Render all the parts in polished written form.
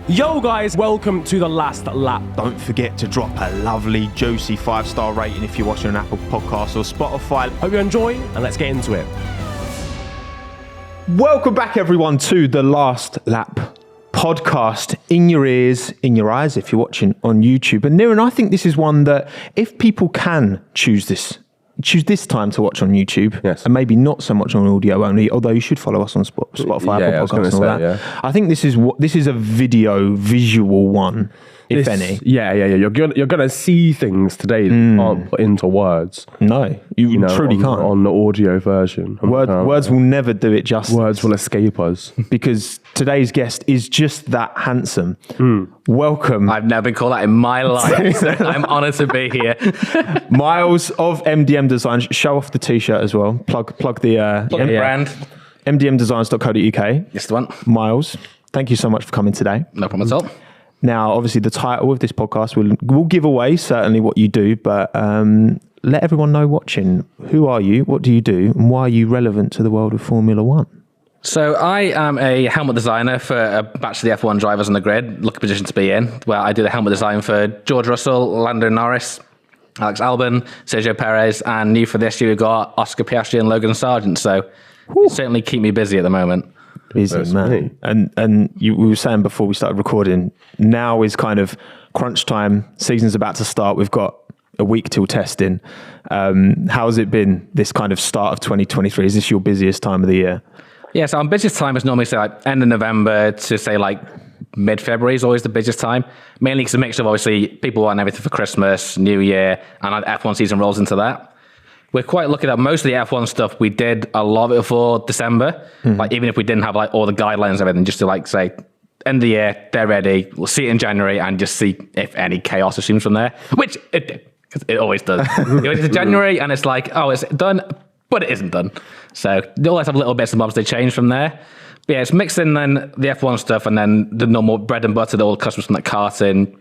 Yo guys, welcome to The Last Lap. Don't forget to drop a lovely, juicy 5-star rating if you're watching on Apple Podcasts or Spotify. Hope you enjoy, and let's get into it. Welcome back everyone to The Last Lap podcast, in your ears, in your eyes if you're watching on YouTube. And Niran, I think this is one that if people can choose this time to watch on YouTube, yes, and maybe not so much on audio only, although you should follow us on Spotify, Apple Podcasts and all that. Yeah. I think this is a visual one, if any. Yeah. You're gonna see things today that you can't put into words. No, you truly can't. On the audio version. Words will never do it justice. Words will escape us. Because today's guest is just that handsome. Welcome. I've never been called that in my life, so I'm honoured to be here. Miles of MDM Designs. Show off the t-shirt as well. Plug the brand. mdmdesigns.co.uk. Yes, the one. Miles, thank you so much for coming today. No problem at all. Now, obviously, the title of this podcast will give away certainly what you do, but let everyone know watching. Who are you? What do you do? And why are you relevant to the world of Formula One? So I am a helmet designer for a batch of the F1 drivers on the grid. Lucky position to be in. Where I do the helmet design for George Russell, Lando Norris, Alex Albon, Sergio Perez, and new for this year we've got Oscar Piastri and Logan Sargent. So certainly keep me busy at the moment. Busy, man. And we were saying before we started recording, now is kind of crunch time. Season's about to start. We've got a week till testing. How's it been this kind of start of 2023? Is this your busiest time of the year? Yeah, so our busiest time is normally say like end of November to say like mid-February is always the busiest time. Mainly because it's a mixture of obviously people want everything for Christmas, New Year, and F1 season rolls into that. We're quite lucky that most of the F1 stuff, we did a lot of it for December. Like even if we didn't have like all the guidelines and everything, just to like say, end of the year, they're ready. We'll see it in January and just see if any chaos assumes from there, which it always does. You go into January and it's like, oh, it's done, but it isn't done. So they always have little bits and bobs they change from there. But yeah, it's mixing then the F1 stuff and then the normal bread and butter, the old customers from like karting,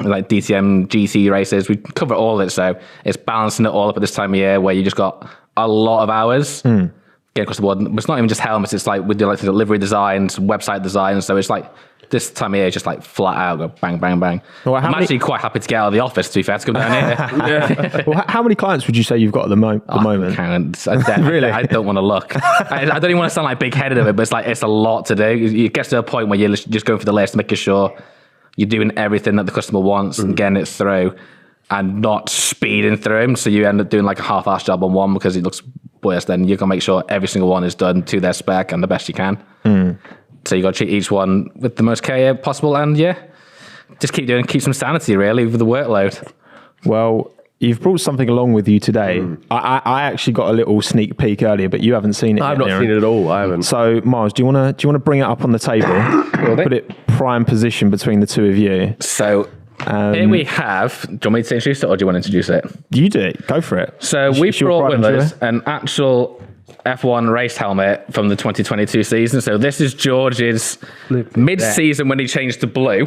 like DTM, GT races. We cover all of it, so it's balancing it all up at this time of year where you just got a lot of hours getting across the board. But it's not even just helmets, it's like we do like delivery designs, website designs, so it's like this time of year, just like flat out, go bang, bang, bang. Well, I'm actually quite happy to get out of the office, to be fair, to come down here. Well, how many clients would you say you've got at the moment? Really? I don't want to look. I don't even want to sound like big-headed of it, but it's a lot to do. It gets to a point where you're just going for the list, making sure you're doing everything that the customer wants and getting it through and not speeding through them. So you end up doing like a half-assed job on one because it looks worse. Then you're going to make sure every single one is done to their spec and the best you can. So you got to treat each one with the most care possible, and just keep some sanity really with the workload. Well, you've brought something along with you today. I actually got a little sneak peek earlier, but you haven't seen it. I've not seen it at all. I haven't. So Miles, do you want to bring it up on the table? Put it prime position between the two of you. So here we have. Do you want me to introduce it, or do you want to introduce it? You do it. Go for it. So we brought with us an actual F1 race helmet from the 2022 season. So this is George's mid-season when he changed to blue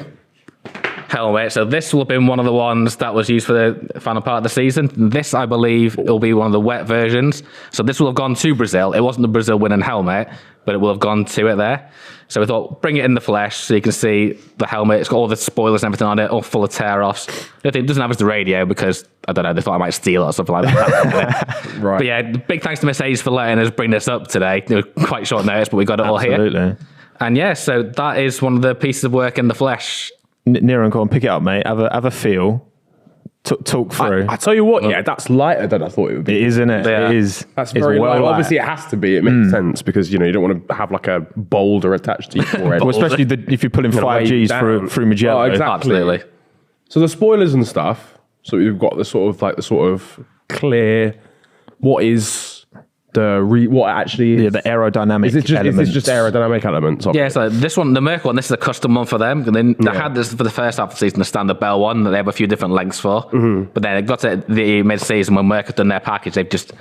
helmet. So this will have been one of the ones that was used for the final part of the season. This, I believe, will be one of the wet versions. So this will have gone to Brazil. It wasn't the Brazil winning helmet, but it will have gone to it there. So we thought, bring it in the flesh so you can see the helmet. It's got all the spoilers and everything on it, all full of tear-offs. The thing it doesn't have is the radio because, I don't know, they thought I might steal it or something like that. Right. But yeah, big thanks to Mercedes for letting us bring this up today. It was quite short notice, but we got it all here. Absolutely. And yeah, so that is one of the pieces of work in the flesh. Niran, go on, pick it up, mate. Have a feel. Talk through. I tell you what, that's lighter than I thought it would be. It is, isn't it? Yeah. It is. That's very light. Obviously, it has to be. It makes sense because you don't want to have like a boulder attached to your forehead. Well, especially if you're pulling 5Gs through Magello. Oh, exactly. Absolutely. So the spoilers and stuff. So we've got the sort of clear. What is what actually is? Yeah, the aerodynamic Is this just aerodynamic elements? Yeah, so this one, the Merc one, this is a custom one for them. And then they had this for the first half of the season, the standard Bell one, that they have a few different lengths for. But then it got to the mid-season when Merc have done their package, they've just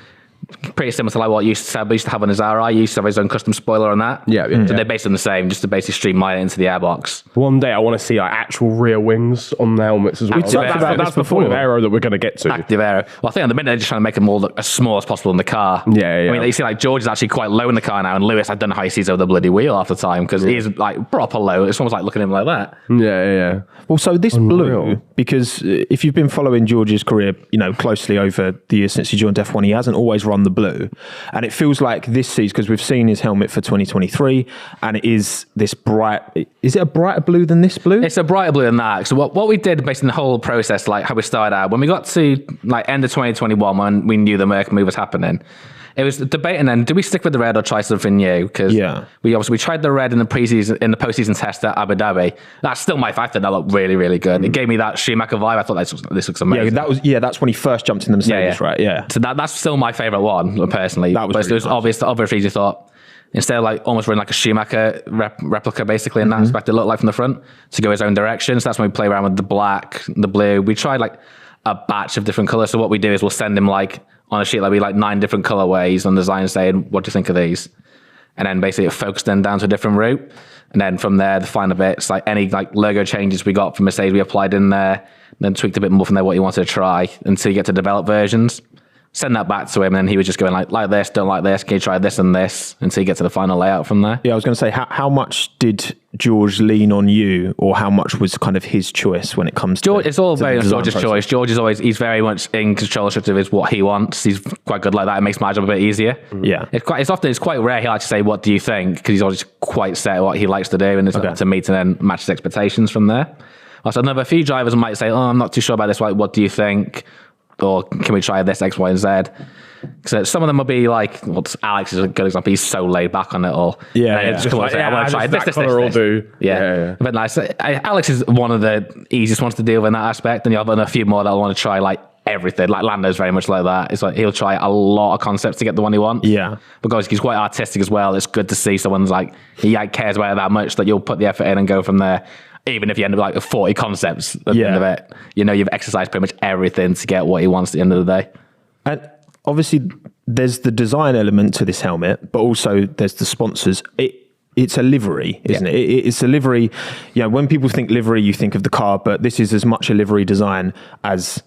pretty similar to like what used to have on his RI. He used to have his own custom spoiler on that. Yeah. So they're basically the same, just to basically streamline it into the airbox. One day I want to see like actual rear wings on the helmets as well. talked about That's this the point of before. aero that we're going to get to. Active aero. Well, I think at the minute they're just trying to make them all look as small as possible in the car. Yeah. I mean, you see like George is actually quite low in the car now, and Lewis, I don't know how he sees over the bloody wheel half the time because he's like proper low. It's almost like looking at him like that. Yeah. Well, so this Unreal. blue, because if you've been following George's career, closely over the years since he joined F1, he hasn't always run the blue. And it feels like this season, because we've seen his helmet for 2023, and it is this bright, is it a brighter blue than this blue? It's a brighter blue than that. So what we did based on the whole process, like how we started out, when we got to like end of 2021, when we knew the Merc move was happening, it was debating then, do we stick with the red or try something new? Because we tried the red in the postseason test at Abu Dhabi. That's still my favorite. That looked really, really good. It gave me that Schumacher vibe. I thought this looks amazing. That's when he first jumped in the Mercedes, right? Yeah. So that's still my favorite one, personally. That was but really there's obvious other reasons you thought, instead of like almost running like a Schumacher replica basically in that aspect, it looked like from the front to go his own direction. So that's when we play around with the black, the blue. We tried like a batch of different colors. So what we do is we'll send him like on a sheet like 9 different colorways on design saying, what do you think of these? And then basically it focused then down to a different route. And then from there, the final bits, like any like logo changes we got from Mercedes, we applied in there, then tweaked a bit more from there what you wanted to try until you get to develop versions. Send that back to him, and then he was just going like this, don't like this, can you try this and this, until you get to the final layout from there. Yeah, I was going to say, how much did George lean on you, or how much was kind of his choice when it comes to George? It's all to very the much design George's process? choice. George is always, he's very much in control of his what he wants. He's quite good like that. It makes my job a bit easier. Yeah. It's quite rare he'll actually say, what do you think? Because he's always quite set what he likes to do, and it's up to me to then match his expectations from there. Also, another few drivers might say, I'm not too sure about this. What do you think? Or can we try this X, Y, and Z? So some of them will be like, Alex is a good example. He's so laid back on it all. Yeah. Just come on, say, I want to try this. Will do. Yeah. But nice. Alex is one of the easiest ones to deal with in that aspect. And you have a few more that want to try like everything. Like Lando's very much like that. It's like he'll try a lot of concepts to get the one he wants. Yeah. Because he's quite artistic as well. It's good to see someone's like, he cares about it that much that you'll put the effort in and go from there. Even if you end up like 40 concepts at the end of it, you've exercised pretty much everything to get what he wants at the end of the day. And obviously, there's the design element to this helmet, but also there's the sponsors. It's a livery, isn't it? It's a livery. When people think livery, you think of the car, but this is as much a livery design as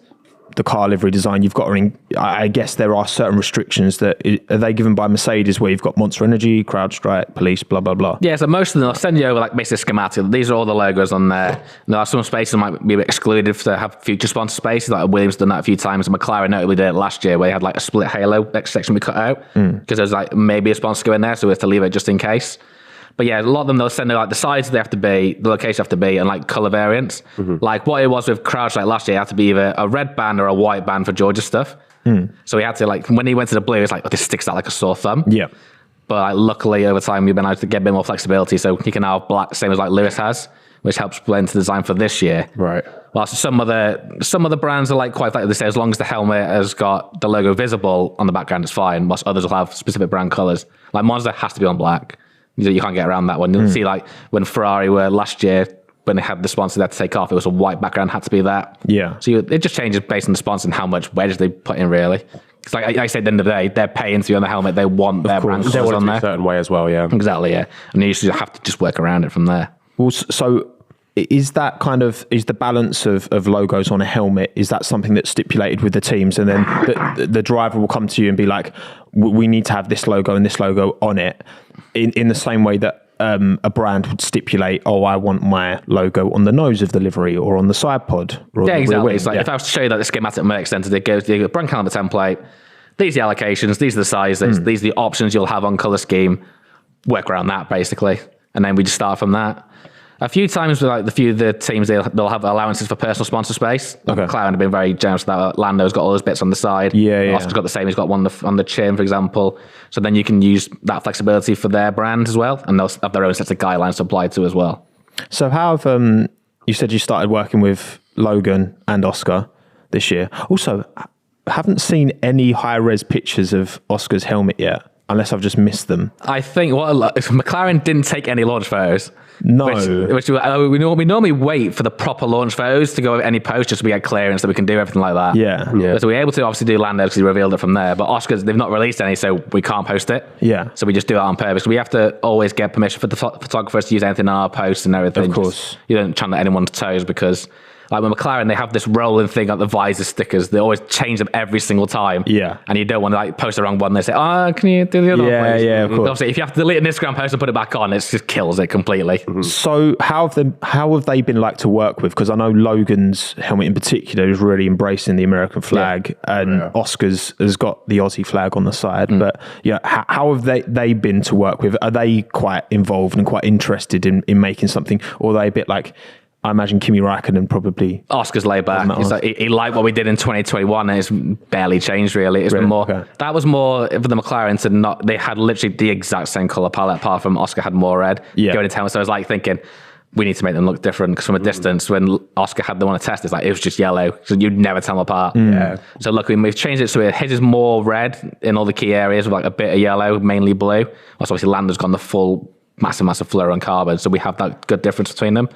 the car livery design. You've got, I guess there are certain restrictions that are they given by Mercedes, where you've got Monster Energy, CrowdStrike, Police, blah, blah, blah. Yeah, so most of them, I'll send you over like basic schematic. These are all the logos on there. And there are some spaces that might be excluded to have future sponsor spaces. Like Williams done that a few times. McLaren notably did it last year, where they had like a split halo section we cut out because there's like maybe a sponsor go in there, so we have to leave it just in case. But yeah, a lot of them, they'll send like the size they have to be, the location have to be, and like color variants. Like what it was with CrowdStrike last year, it had to be either a red band or a white band for Georgia's stuff. So he had to like, when he went to the blue, it's like, this sticks out like a sore thumb. Yeah. But like, luckily over time, we've been able to get a bit more flexibility. So he can now have black, same as like Lewis has, which helps blend to design for this year. Right. Whilst some of the brands are like quite like they say, as long as the helmet has got the logo visible on the background, it's fine. Whilst others will have specific brand colors. Like Monza has to be on black. You can't get around that one. You'll see like when Ferrari were last year, when they had the sponsor they had to take off, it was a white background, had to be that. Yeah. So it just changes based on the sponsor and how much wedge they put in, really. Because like I said, at the end of the day, they're paying to be on the helmet. They want their brand They colors want it on to be there. a certain way as well, yeah. Exactly, yeah. And you just have to just work around it from there. Well, so is the balance of logos on a helmet, is that something that's stipulated with the teams, and then the driver will come to you and be like, we need to have this logo and this logo on it, in the same way that a brand would stipulate, I want my logo on the nose of the livery or on the side pod. Or Yeah, the rear exactly. wing. It's like if I was to show you that the schematic Merc Center, it goes to the brand calendar template. These are the allocations, these are the sizes, these are the options you'll have on color scheme. Work around that basically, and then we just start from that. A few times with like the teams, they'll have allowances for personal sponsor space. Like McLaren have been very generous with that. Lando's got all those bits on the side. Yeah. Oscar's got the same. He's got one on the chin, for example. So then you can use that flexibility for their brand as well, and they'll have their own sets of guidelines to apply to as well. So how have you said you started working with Logan and Oscar this year? Also, I haven't seen any high res pictures of Oscar's helmet yet. unless I've just missed them. I think McLaren didn't take any launch photos. No. Which we normally wait for the proper launch photos to go with any post just so we get clearance so we can do everything like that. Yeah. So we're able to obviously do Lando because he revealed it from there. But Oscars, they've not released any, so we can't post it. Yeah. So we just do it on purpose. We have to always get permission for the photographers to use anything on our posts and everything. Of course. You don't channel anyone's toes because... Like with McLaren, they have this rolling thing at the visor stickers. They always change them every single time. Yeah. And you don't want to like post the wrong one. They say, can you do the other one, please? Yeah, of course. Obviously, if you have to delete an Instagram post and put it back on, it just kills it completely. So how have they been like to work with? Because I know Logan's helmet in particular is really embracing the American flag, and Oscar's has got the Aussie flag on the side. But how have they been to work with? Are they quite involved and quite interested in making something, or are they a bit like... I imagine Kimi Räikkönen probably... Oscar's laid back. He liked what we did in 2021 and it's barely changed really. It's been more... Okay. That was more for the McLaren to not... They had literally the exact same colour palette apart from Oscar had more red going into town. So I was like thinking, we need to make them look different because from a distance, when Oscar had them on a test, it was just yellow. So you'd never tell them apart. Yeah. So look, we've changed it so his is more red in all the key areas with like a bit of yellow, mainly blue. Also, obviously Lando's gone the full... massive flare on carbon, so we have that good difference between them.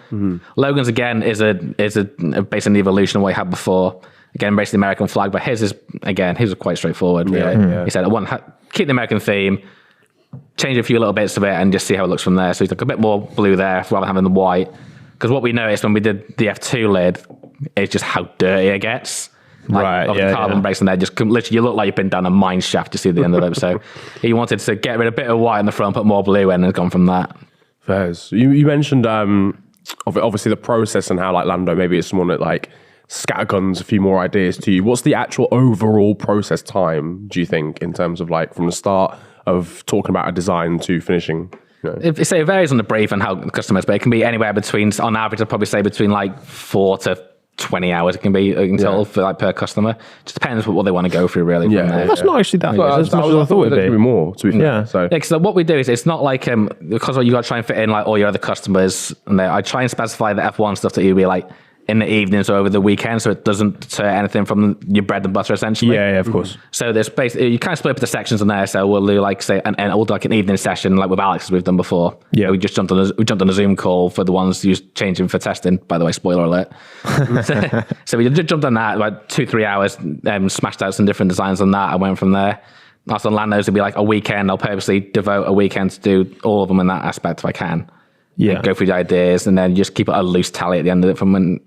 Logan's again is basically an evolution of what he had before. Again, basically the American flag, but his was quite straightforward. Really. He said, I want keep the American theme, change a few little bits of it, and just see how it looks from there. So he's like a bit more blue there rather than having the white. Because what we noticed when we did the F2 lid is just how dirty it gets. Like, the carbon brakes in there, just literally you look like you've been down a mine shaft to see the end of it. So he wanted to get rid of a bit of white in the front, put more blue in, and has gone from that. Fairs. You mentioned obviously the process and how like Lando maybe it's someone that like scatterguns a few more ideas to you. What's the actual overall process time, do you think, in terms of like from the start of talking about a design to finishing? It varies on the brief and how the customers, but it can be anywhere between, on average, I'd probably say between like 4 to 20 hours it can be in total for like per customer. Just depends what they want to go through really. That's not actually that much as I thought it'd be. More to be fair. So because what we do is it's not like because you got to try and fit in like all your other customers, and I try and specify the F1 stuff that you'll be like in the evenings or over the weekend, so it doesn't deter anything from your bread and butter essentially. Yeah, of course. So there's basically you kind of split up the sections in there. So we'll do like say we'll do like an evening session like with Alex as we've done before. Yeah, we jumped on a Zoom call for the ones who's changing for testing. By the way, spoiler alert. so we just jumped on that about 2-3 hours, smashed out some different designs on that. I went from there. Also on Lando's it'll be like a weekend. I'll purposely devote a weekend to do all of them in that aspect if I can. Yeah, and go through the ideas and then just keep a loose tally at the end of it from when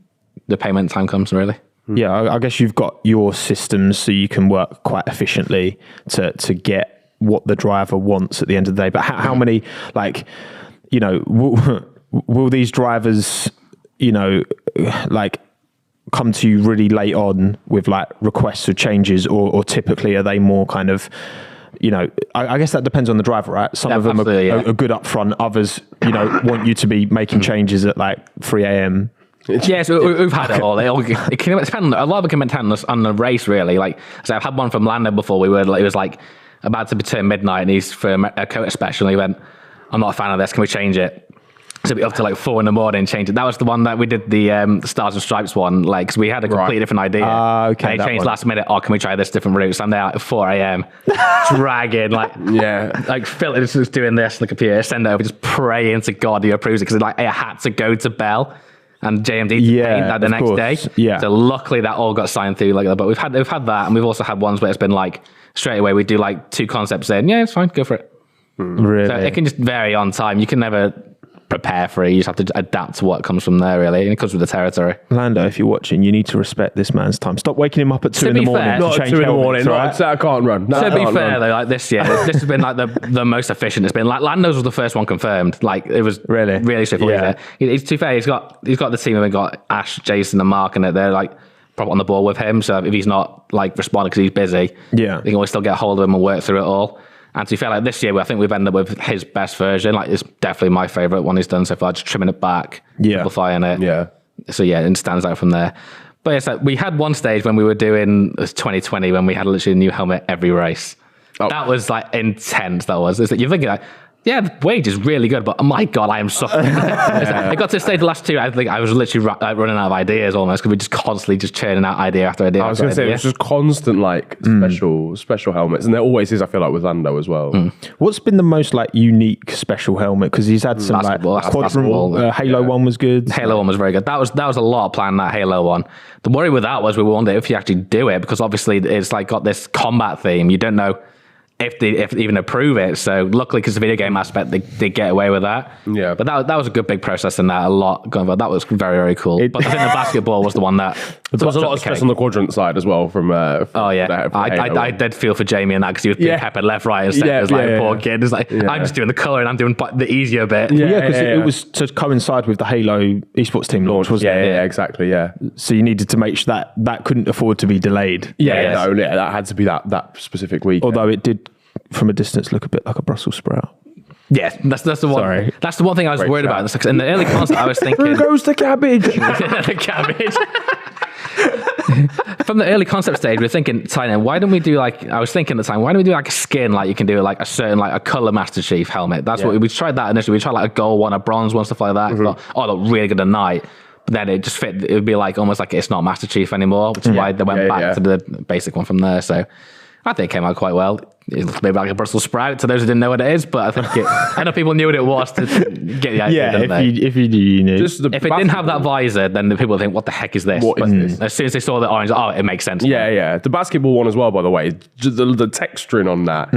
the payment time comes, really. Yeah, I guess you've got your systems so you can work quite efficiently to get what the driver wants at the end of the day. But how many, like, will these drivers, like come to you really late on with like requests or changes, or typically are they more kind of, I guess that depends on the driver, right? Some of them are good up front. Others, want you to be making changes at like 3 a.m. Yes, we've had it all. It can depend. A lot of it can depend on the race, really. Like, so I've had one from Lando before. It was like about to turn midnight, and he's for a Coda special. And he went, "I'm not a fan of this. Can we change it?" So we up to like 4 a.m, change it. That was the one that we did the Stars and Stripes one. Like, cause we had a completely different idea. Okay. And he changed last minute. Oh, can we try this different route? So I'm there at 4 a.m. dragging like Phil is just doing this on the computer. Send it over, just praying to God he approves it because like I had to go to Bell and JMD to paint that the next day. Yeah. So luckily that all got signed through like that. But we've had that, and we've also had ones where it's been like straight away we do like 2 concepts in. Yeah, it's fine, go for it. Really? So it can just vary on time. You can never prepare for it. You just have to adapt to what comes from there, really. And it comes with the territory. Lando, if you're watching, you need to respect this man's time. Stop waking him up at 2 in the morning. Not 2 in the morning. Right? I can't run. To be fair, though, like this year, this has been like the most efficient. It's been like Lando's was the first one confirmed. Like it was really straightforward. Yeah. To be fair, he's got the team. We've got Ash, Jason, and Mark, and they're like probably on the ball with him. So if he's not like responding because he's busy, they can always still get a hold of him and work through it all. And to be fair, like this year, I think we've ended up with his best version. Like it's definitely my favourite one he's done so far, just trimming it back, simplifying it. Yeah. So it stands out from there. But yes, like, we had one stage when we were doing 2020 when we had literally a new helmet every race. Oh. That was like intense. That was. It's like, you're thinking like, Yeah, the wage is really good, but oh my God, I am suffering. I got to stage the last two. I think I was literally running out of ideas almost because we just constantly just churning out idea after idea. I was going to say, it's just constant like special helmets. And there always is, I feel like, with Lando as well. What's been the most like unique special helmet? Because he's had some basketball. Halo one was good. Halo one was very good. That was a lot of plan, that Halo one. The worry with that was we wondered if you actually do it, because obviously it's like got this combat theme. You don't know if they even approve it. So luckily, because the video game aspect, they get away with that. Yeah. But that was a good big process in that. A lot going on. That was very, very cool. But I think the basketball was the one that there was a lot of stress on the quadrant side as well from oh yeah, I did feel for Jamie and that, because he was being peppered left, right, and centre. Poor kid. It's like I'm just doing the colour and I'm doing the easier bit. Yeah, because it was to coincide with the Halo esports team launch, wasn't it? Yeah, exactly. Yeah. So you needed to make sure that couldn't afford to be delayed. That had to be that specific week. Although it did, from a distance, look a bit like a Brussels sprout. Yeah, that's the one. Sorry. That's the one thing I was worried about. In the early concept, I was thinking, where goes the cabbage? The cabbage. From the early concept stage, we were thinking, why don't we do like? I was thinking at the time, why don't we do like a skin, like you can do like a certain like a color Master Chief helmet? That's what we tried that initially. We tried like a gold one, a bronze one, stuff like that. Thought, it looked really good at night. But then it just fit. It would be like almost like it's not Master Chief anymore, which is why they went back to the basic one from there. So I think it came out quite well. It looks maybe like a Brussels sprout to those who didn't know what it is, but I think I know people knew what it was to get the idea. If you do, you knew. If it didn't have that visor, then the people would think, "What the heck is this?" What is this? As soon as they saw the orange, it makes sense. Yeah. The basketball one as well, by the way, the texturing on that,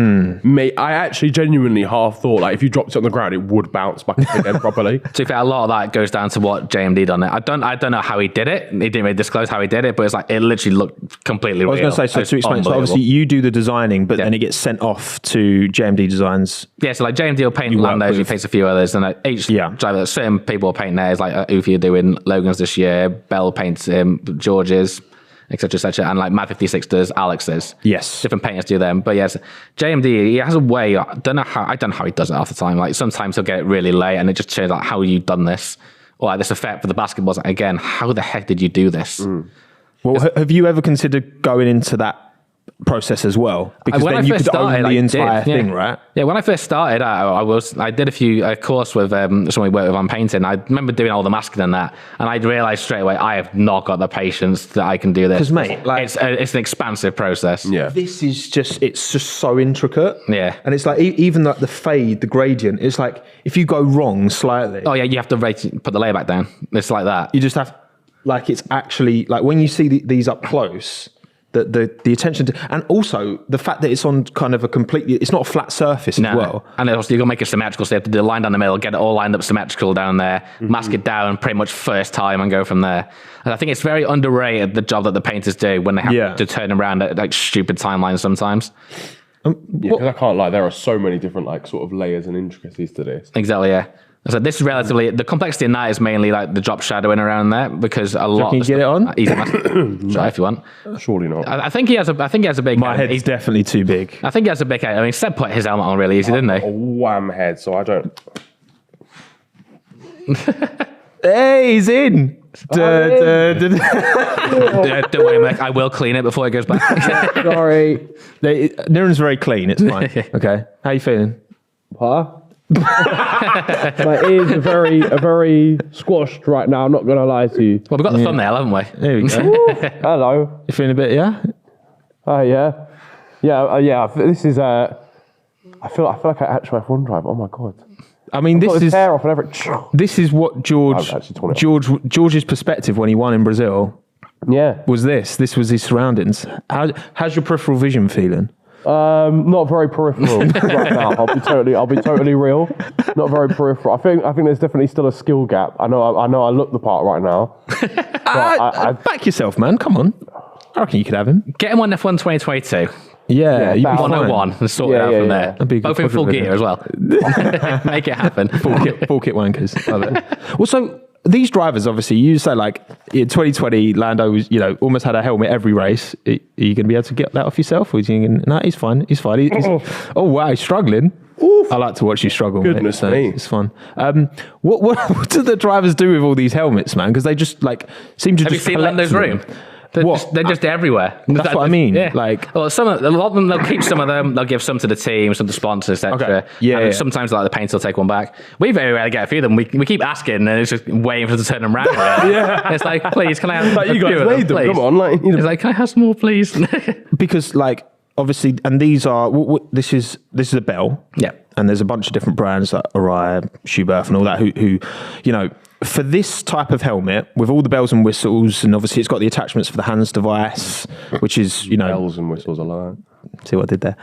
I actually genuinely half thought like if you dropped it on the ground, it would bounce back again properly. To be fair, a lot of that goes down to what JMD done it. I don't know how he did it. He didn't really disclose how he did it, but it's like it literally looked completely real. I was going to say, so to explain, so obviously you do the designing, but then it gets sent off to JMD Designs. Yeah, so like JMD will paint Lando's, he paints a few others, and each driver, certain people will paint theirs, like Ufi are doing Logan's this year, Bell paints George's, etc., and like Mad 56 does Alex's. Yes. Different painters do them. But yes, JMD, he has a way, I don't know how he does it half the time. Like sometimes he'll get it really late and it just turns out how you done this. Or like this effect for the basketballs. Again, how the heck did you do this? Well, have you ever considered going into that process as well? Because then you could own the entire thing, right? Yeah, when I first started, I did a course with someone we worked with on painting. I remember doing all the masking and that, and I realised straight away I have not got the patience that I can do this. Because mate, like, it's an expansive process. Yeah, this is it's just so intricate. Yeah, and it's like even like the fade, the gradient. It's like if you go wrong slightly. Oh yeah, you have to put the layer back down. It's like that. You just have like it's actually like when you see these up close. The attention to, and also the fact that it's on kind of it's not a flat surface as well. And also you've got to make it symmetrical, so you have to do a line down the middle, get it all lined up symmetrical down there, mask it down pretty much first time and go from there. And I think it's very underrated, the job that the painters do when they have to turn around at like stupid timelines sometimes. Because I can't lie, there are so many different like sort of layers and intricacies to this. Exactly, yeah. So this is relatively, the complexity in that is mainly like the drop shadowing around there, because a lot. Can you get it on? Easy try if you want. Surely not. I think he has a big. My head's definitely too big. I think he has a big head. I mean, Seb put his helmet on really easy, didn't he? A wham head, so I don't. Hey, he's in. Don't worry, Mike. I will clean it before it goes back. Sorry. Niran's very clean. It's fine. Okay. How you feeling? Huh? My ears are very squashed right now. I'm not gonna lie to you. Well, we've got the thumbnail, haven't we? There we go. Hello. You feeling a bit? Yeah. Oh yeah. This is. I feel like I actually have OneDrive. Oh my god. I mean, hair off and everything. This is what George's perspective when he won in Brazil. Yeah. Was this? This was his surroundings. How's your peripheral vision feeling? Not very peripheral right now. I'll be totally real. Not very peripheral. I think there's definitely still a skill gap. I know I look the part right now. Back yourself, man. Come on. I reckon you could have him. Get him on F1 2022. Yeah, you'd be 101 and sort it out from there. Both in full gear as well. Make it happen. Full kit wankers. Love it. Well, so these drivers, obviously, you say like in 2020, Lando was, almost had a helmet every race. Are you going to be able to get that off yourself? Or no, he's fine. He's fine. Oh wow, he's struggling. Oof. I like to watch you struggle. Goodness me, it's fun. What do the drivers do with all these helmets, man? Because they just like seem to. Have just you seen Lando's room? They're just everywhere. That's what I mean. Yeah. Like, well, a lot of them, they'll keep some of them. They'll give some to the team, some to sponsors, etc. Okay. Yeah, And yeah. sometimes like the paints will take one back. We very rarely get a few of them. We keep asking, and it's just waiting for them to turn them around. Yeah. It's like, please, can I have Like, a you few guys of made them. please? Come on, like, It's like, can I have some more, please? because like obviously, and these are this is a bell. Yeah. And there's a bunch of different brands like Orion, Schuberth and all that who, you know, for this type of helmet with all the bells and whistles, and obviously it's got the attachments for the hands device, which is, you know, Bells and whistles, I like that. see what I did there?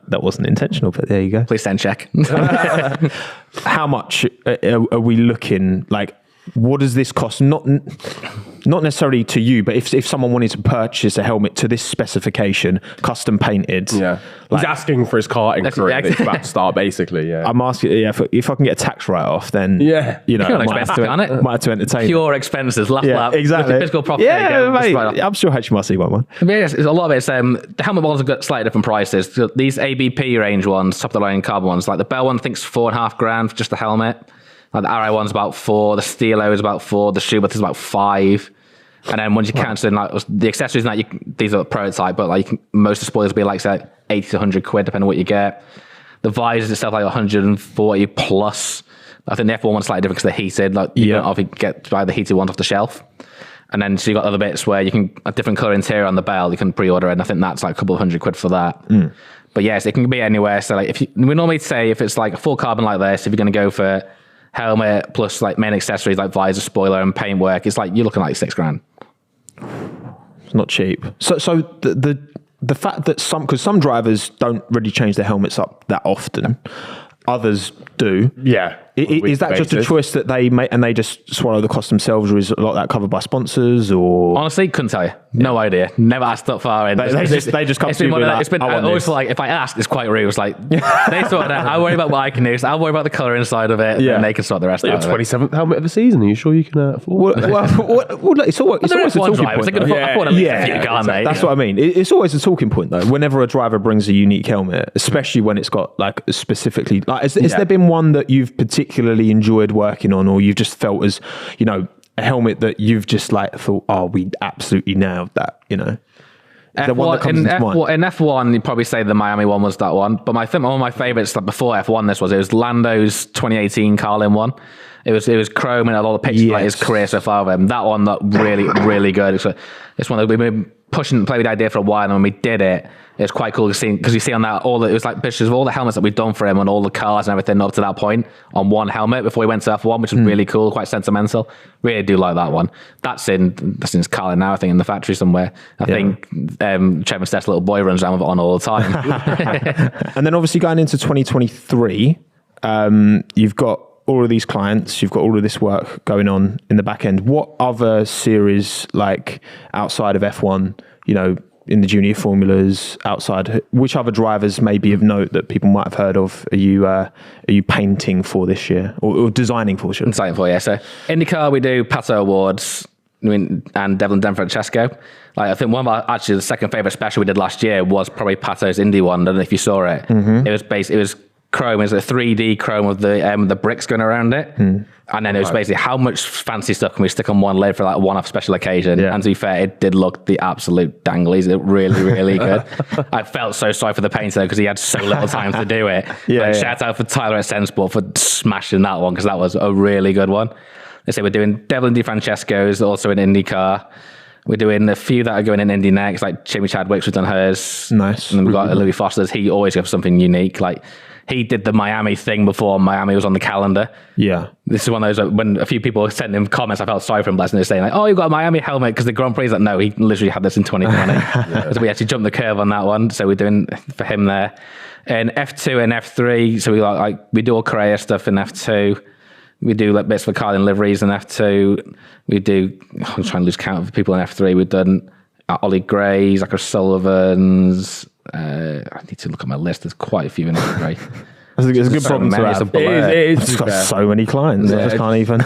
That wasn't intentional, but there you go. Please send check. How much are we looking like? What does this cost? Not necessarily to you, but if someone wanted to purchase a helmet to this specification, custom painted, Yeah. like, He's asking for his karting career. yeah. It's about to start, basically. Yeah. I'm asking, if I can get a tax write-off, then Yeah. you know, Pure might have expenses, can't it? might have to entertain. Pure expenses, lap. Exactly. With the physical profit. Yeah, mate. I'm sure HMRC won't one. Yeah, it's a lot of it's the helmet models have got slightly different prices. So these ABP range ones, top of the line carbon ones, like the Bell one, I think is $4.5 for just the helmet. Like the Arrow one's about $4, the Stilo is about $4, the Schuberth is about $5. And then once you count in like the accessories, these are prototype, but like most of the spoilers will be like say 80 to 100 quid depending on what you get. The visors itself like 140 plus. I think the F1 one's slightly different because they're heated. Like you don't often get to buy the heated ones off the shelf. And then so you got other bits where you can a different color interior on the Bell. You can pre-order it, and I think that's like a couple of £100 for that. But yes, it can be anywhere. So like we normally say if it's like a full carbon like this, if you're going to go for helmet plus like main accessories like visor, spoiler, and paintwork, it's like you're looking like $6,000. It's not cheap. So the fact that some drivers don't really change their helmets up that often, others do. Yeah. Is that just a choice that they make and they just swallow the cost themselves, or is a lot of that covered by sponsors? Or Honestly, couldn't tell you. No idea. Never asked that far in. They just come it's to been you one with of like, it's been, I I want always this. feel like if I ask, it's quite rude. It's like they sort it out. I worry about what I can do. So I'll worry about the color inside of it, and they can sort the rest Your out. 27th helmet of the season. Are you sure you can afford it? Well, it's always a talking point. They can afford at least a few, can't they? That's what I mean. It's always a talking point though. Whenever a driver brings a unique helmet, especially when it's got like specifically, like, has there been one that you've particularly enjoyed working on, or you've just felt as, you know, a helmet that you've just like thought, oh, we absolutely nailed that, you know? Is there one that comes into mind? In F1, you'd probably say the Miami one was that one. But I think one of my favorites, like before F1, it was Lando's 2018 Carlin one. It was chrome and a lot of pictures like his career so far of him. That one looked really, really good. It's one that we've been pushing, play with the idea for a while, and when we did it, it was quite cool to see, because you see on that it was like pictures of all the helmets that we've done for him and all the cars and everything up to that point on one helmet before we went to F1, which was really cool, quite sentimental. Really do like that one. That's in Carlin now, I think, in the factory somewhere. I think Trevor Stett's little boy runs around with it on all the time. And then obviously going into 2023, you've got all of these clients, you've got all of this work going on in the back end. What other series, like outside of F1, you know, in the junior formulas, outside, which other drivers maybe of note that people might have heard of are you painting for this year, or designing for this year? Exciting for you. So IndyCar, we do Pato Awards, and Devlin Francesco. Like, I think the second favorite special we did last year was probably Pato's Indy one. I don't know if you saw it. It was chrome. It was a 3D chrome of the bricks going around it. And then it was basically how much fancy stuff can we stick on one lid for like one-off special occasion. And to be fair, it did look the absolute danglies. It really, really good. I felt so sorry for the painter because he had so little time to do it. Shout out for Tyler at Senseport for smashing that one, because that was a really good one. They say we're doing Devlin DeFrancesco's also in IndyCar. We're doing a few that are going in Indy next, like Jimmy Chadwick's, we've done hers. Nice. And then we've got Louis Foster's. He always gives something unique. Like, he did the Miami thing before Miami was on the calendar. Yeah. This is one of those, when a few people sent him comments, I felt sorry for him, blessing. They're saying like, oh, you got a Miami helmet because the Grand Prix. Like, no, he literally had this in 2020. So we actually jumped the curve on that one. So we're doing for him there. And F2 and F3, so we do all Correa stuff in F2. We do like bits for Carlin liveries in F2. We do, I'm trying to lose count of people in F3. We've done Ollie Gray, Zachary Sullivan's. I need to look at my list. There's quite a few in Ollie Gray. I think it's a good So problem to many, it's a have. blur. It is, I've just got so many clients. I just can't even.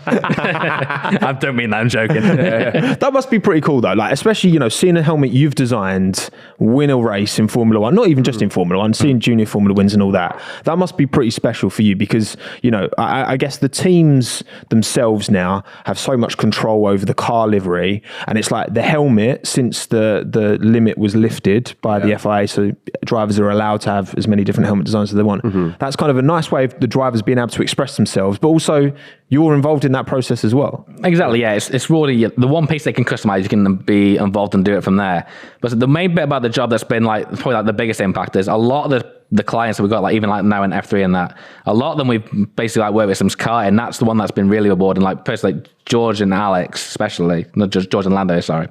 I don't mean that, I'm joking. That must be pretty cool though. Like, especially, you know, seeing a helmet you've designed win a race in Formula One, not even just in Formula One, seeing junior Formula wins and all that. That must be pretty special for you because, you know, I guess the teams themselves now have so much control over the car livery, and it's like the helmet, since the limit was lifted by the FIA, so drivers are allowed to have as many different helmet designs as they want. That's kind of a nice way of the drivers being able to express themselves, but also you're involved in that process as well. Exactly, yeah. It's really the one piece they can customize, you can be involved and do it from there. But the main bit about the job that's been like probably like the biggest impact is a lot of the clients that we've got, like even like now in F3 and that, a lot of them we've basically like worked with some karting, and that's the one that's been really rewarding. Like personally, like George and Alex, especially, not just George and Lando, sorry,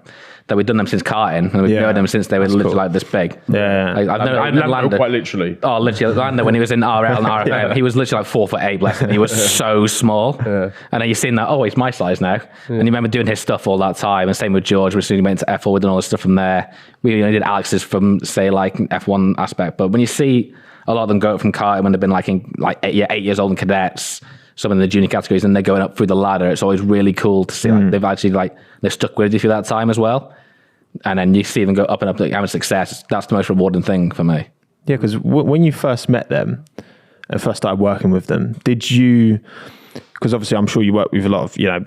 that we've done them since karting, and we've known them since they were literally like this big. Yeah. Like, I've known Lando quite literally. Oh, literally, Lando, when he was in RL and RFM, he was literally like 4'8", bless him. He was so small. And then you've seen that, oh, he's my size now. And you remember doing his stuff all that time. And same with George, we soon went to F4, we did all this stuff from there. We only did Alex's from, say, like F1 aspect. But when you see a lot of them go up from karting when they've been like in like 8 years old in cadets, some in the junior categories, and they're going up through the ladder, it's always really cool to see like, they've actually like, they've stuck with you through that time as well. And then you see them go up and up, like, having success. That's the most rewarding thing for me. Yeah, because when you first met them and first started working with them, did you, because obviously I'm sure you work with a lot of, you know,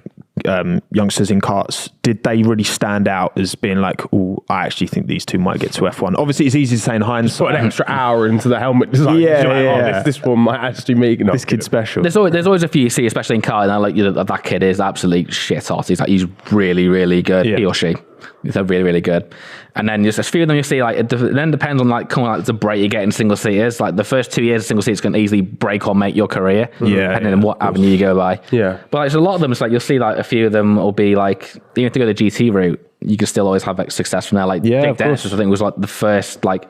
youngsters in karts, did they really stand out as being like, oh, I actually think these two might get to F1? Obviously it's easy to say in hindsight. Put an extra hour into the helmet design. Yeah, You're like, yeah. Oh, this one might actually make This kid's special. There's always a few you see, especially in karting, like, you know, that kid is absolutely shit hot. He's really, really good. Yeah. He or she. They're really, really good. And then just a few of them you see, like, it then depends on like kind of like the break you get in single seaters. Like the first 2 years of single seaters can easily break or make your career. Yeah, And then what avenue you go by. Yeah. But like, there's a lot of them, it's like you'll see like a few of them will be like, even if they go the GT route, you can still always have like success from there. Like Jake Dennis, I think, was like the first, like,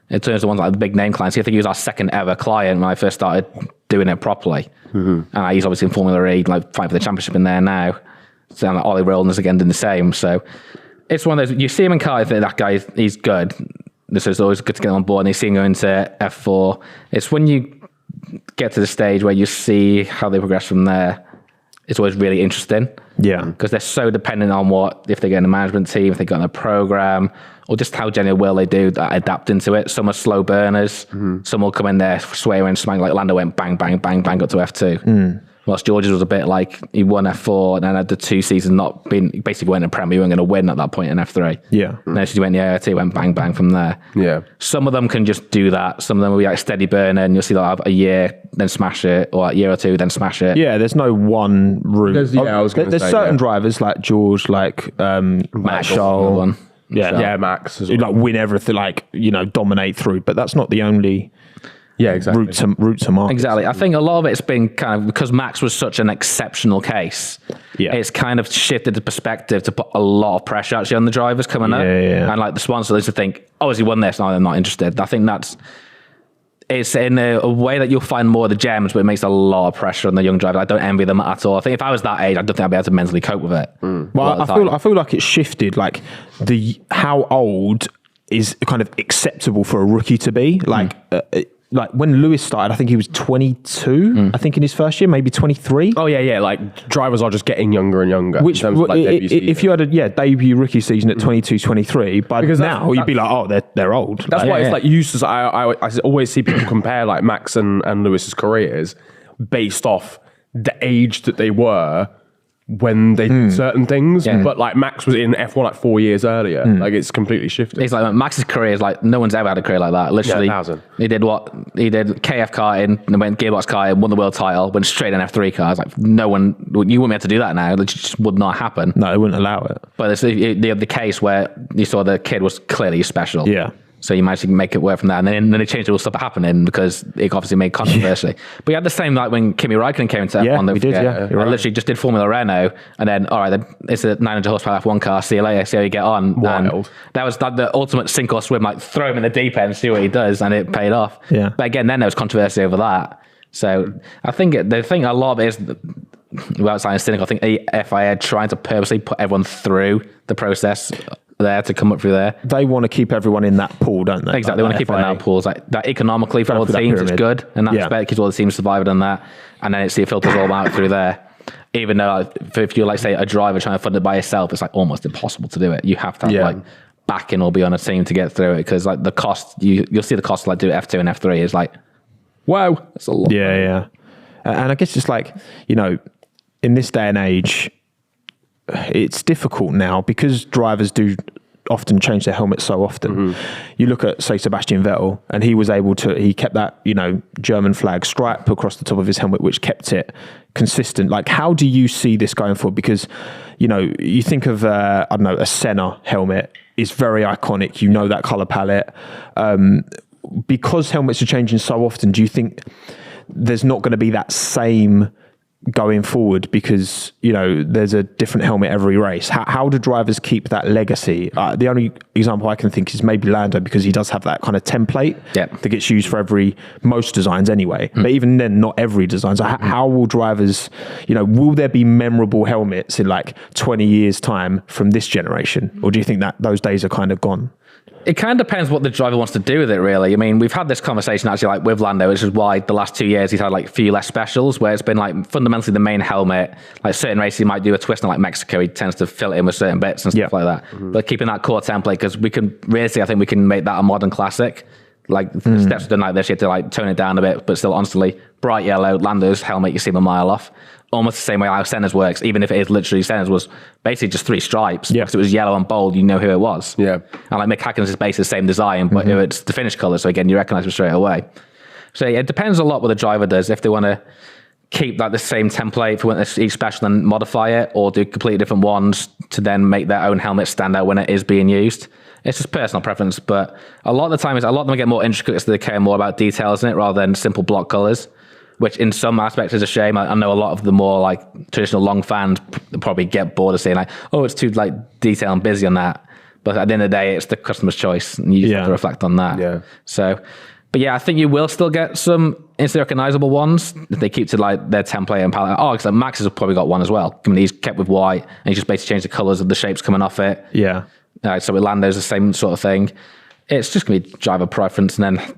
in terms of the ones like the big name clients, I think he was our second ever client when I first started doing it properly. And he's obviously in Formula E, like fighting for the championship in there now. So like, Ollie Rowland's again doing the same. So it's one of those, you see him in car, I think that guy, he's good. So it's always good to get him on board, and you see him going to F4. It's when you get to the stage where you see how they progress from there, it's always really interesting. Yeah. Because they're so dependent on if they get in a management team, if they get in a program, or just how generally well they do adapt into it. Some are slow burners. Some will come in there, sway and smack, like Lando went bang, bang, bang, bang, got to F2. Whilst George's was a bit like he won F4 and then had the 2 seasons not been, basically went in Premier, you weren't going to win at that point in F3. Yeah. And then she went in the ART, went bang, bang from there. Yeah. Some of them can just do that. Some of them will be like steady burner, and you'll see they'll have a year, then smash it, or a year or two, then smash it. Yeah, there's no one route. I was gonna There's say, certain drivers like George, like Matt Scholl. One. Yeah, Max as who, well. like win everything, like, you know, dominate through. But that's not the only Yeah, exactly. route to market. Exactly. I think a lot of it's been kind of because Max was such an exceptional case. Yeah. It's kind of shifted the perspective to put a lot of pressure actually on the drivers coming up. Yeah. And like the sponsors to think, oh, has he won this? No, I'm not interested. I think it's in a way that you'll find more of the gems, but it makes a lot of pressure on the young drivers. I don't envy them at all. I think if I was that age, I don't think I'd be able to mentally cope with it. Well, I feel like it's shifted. Like how old is kind of acceptable for a rookie to be. Like when Lewis started, I think he was 22. I think in his first year, maybe 23. Oh yeah. Like drivers are just getting younger and younger. Which, in terms of, like, debut season. if you had a debut rookie season at 22, 23, by Because now you'd be like, oh, they're old. That's Like, why it's like useless. I always see people compare like Max and Lewis's careers based off the age that they were when they did certain things. Yeah. But like Max was in F1 like 4 years earlier. Like it's completely shifted. It's like Max's career is like no one's ever had a career like that. Literally, 1,000. he did KF karting, then went gearbox karting, won the world title, went straight in F3 cars. Like no one, you wouldn't be able to do that now. It just would not happen. No, they wouldn't allow it. But it's the case where you saw the kid was clearly special. Yeah. So you managed to make it work from that. And then they changed all the stuff happening because it obviously made controversy. But you had the same like when Kimi Räikkönen came into F1. Yeah, don't we did, forget. yeah. You're I right. literally just did Formula Renault. And then, all right, then it's a 900 horsepower F1 car. See you later. See how you get on. Wild. And that was like the ultimate sink or swim. Like throw him in the deep end, see what he does. And it paid off. Yeah. But again, then there was controversy over that. So I think the thing a lot of it is, without sounding cynical, I think the FIA trying to purposely put everyone through the process there to come up through there. They want to keep everyone in that pool, don't they? Exactly, they want to keep it in that pool. Like that economically for all the teams, it's good, and that's better because all the teams survived on that. And then it's the filters all out through there. Even though if you're like say a driver trying to fund it by yourself, it's like almost impossible to do it. You have to have like backing or be on a team to get through it because like the cost you'll see the cost of like do F2 and F3 is like wow, that's a lot. Yeah. And I guess it's like, you know, in this day and age, it's difficult now because drivers do often change their helmets so often. You look at, say, Sebastian Vettel, and he kept that, you know, German flag stripe across the top of his helmet, which kept it consistent. Like, how do you see this going forward? Because, you know, you think of, I don't know, a Senna helmet is very iconic. You know that color palette. Because helmets are changing so often, do you think there's not going to be that same going forward because, you know, there's a different helmet every race? How do drivers keep that legacy? The only example I can think is maybe Lando, because he does have that kind of template that gets used for most designs anyway. But even then, not every design. So how will drivers, you know, will there be memorable helmets in like 20 years time from this generation? Or do you think that those days are kind of gone? It kind of depends what the driver wants to do with it, really. I mean, we've had this conversation actually like with Lando, which is why the last 2 years he's had like a few less specials, where it's been like fundamentally the main helmet. Like certain races he might do a twist on, like Mexico, he tends to fill it in with certain bits and stuff like that. But keeping that core template, because we can realistically, I think we can make that a modern classic. Like the steps done like this, you have to like tone it down a bit, but still honestly bright yellow. Lando's helmet, you see him a mile off. Almost the same way how Senna's works, even if it is literally Senna's was basically just 3 stripes. Because it was yellow and bold, you know who it was. And like Mick Hacken's is basically the same design, but it's the finish color. So again, you recognize it straight away. So it depends a lot what the driver does. If they want to keep like the same template for each special and modify it, or do completely different ones to then make their own helmet stand out when it is being used. It's just personal preference, but a lot of the time, a lot of them get more intricate because they care more about details in it rather than simple block colors, which in some aspects is a shame. I know a lot of the more like traditional long fans probably get bored of saying like, oh, it's too like detailed and busy on that. But at the end of the day, it's the customer's choice, and you just have to reflect on that. So, but yeah, I think you will still get some instantly recognizable ones if they keep to like their template and palette. Oh, because like Max has probably got one as well. I mean, he's kept with white, and he just basically changed the colors of the shapes coming off it. So with Lando's the same sort of thing. It's just going to be driver preference, and then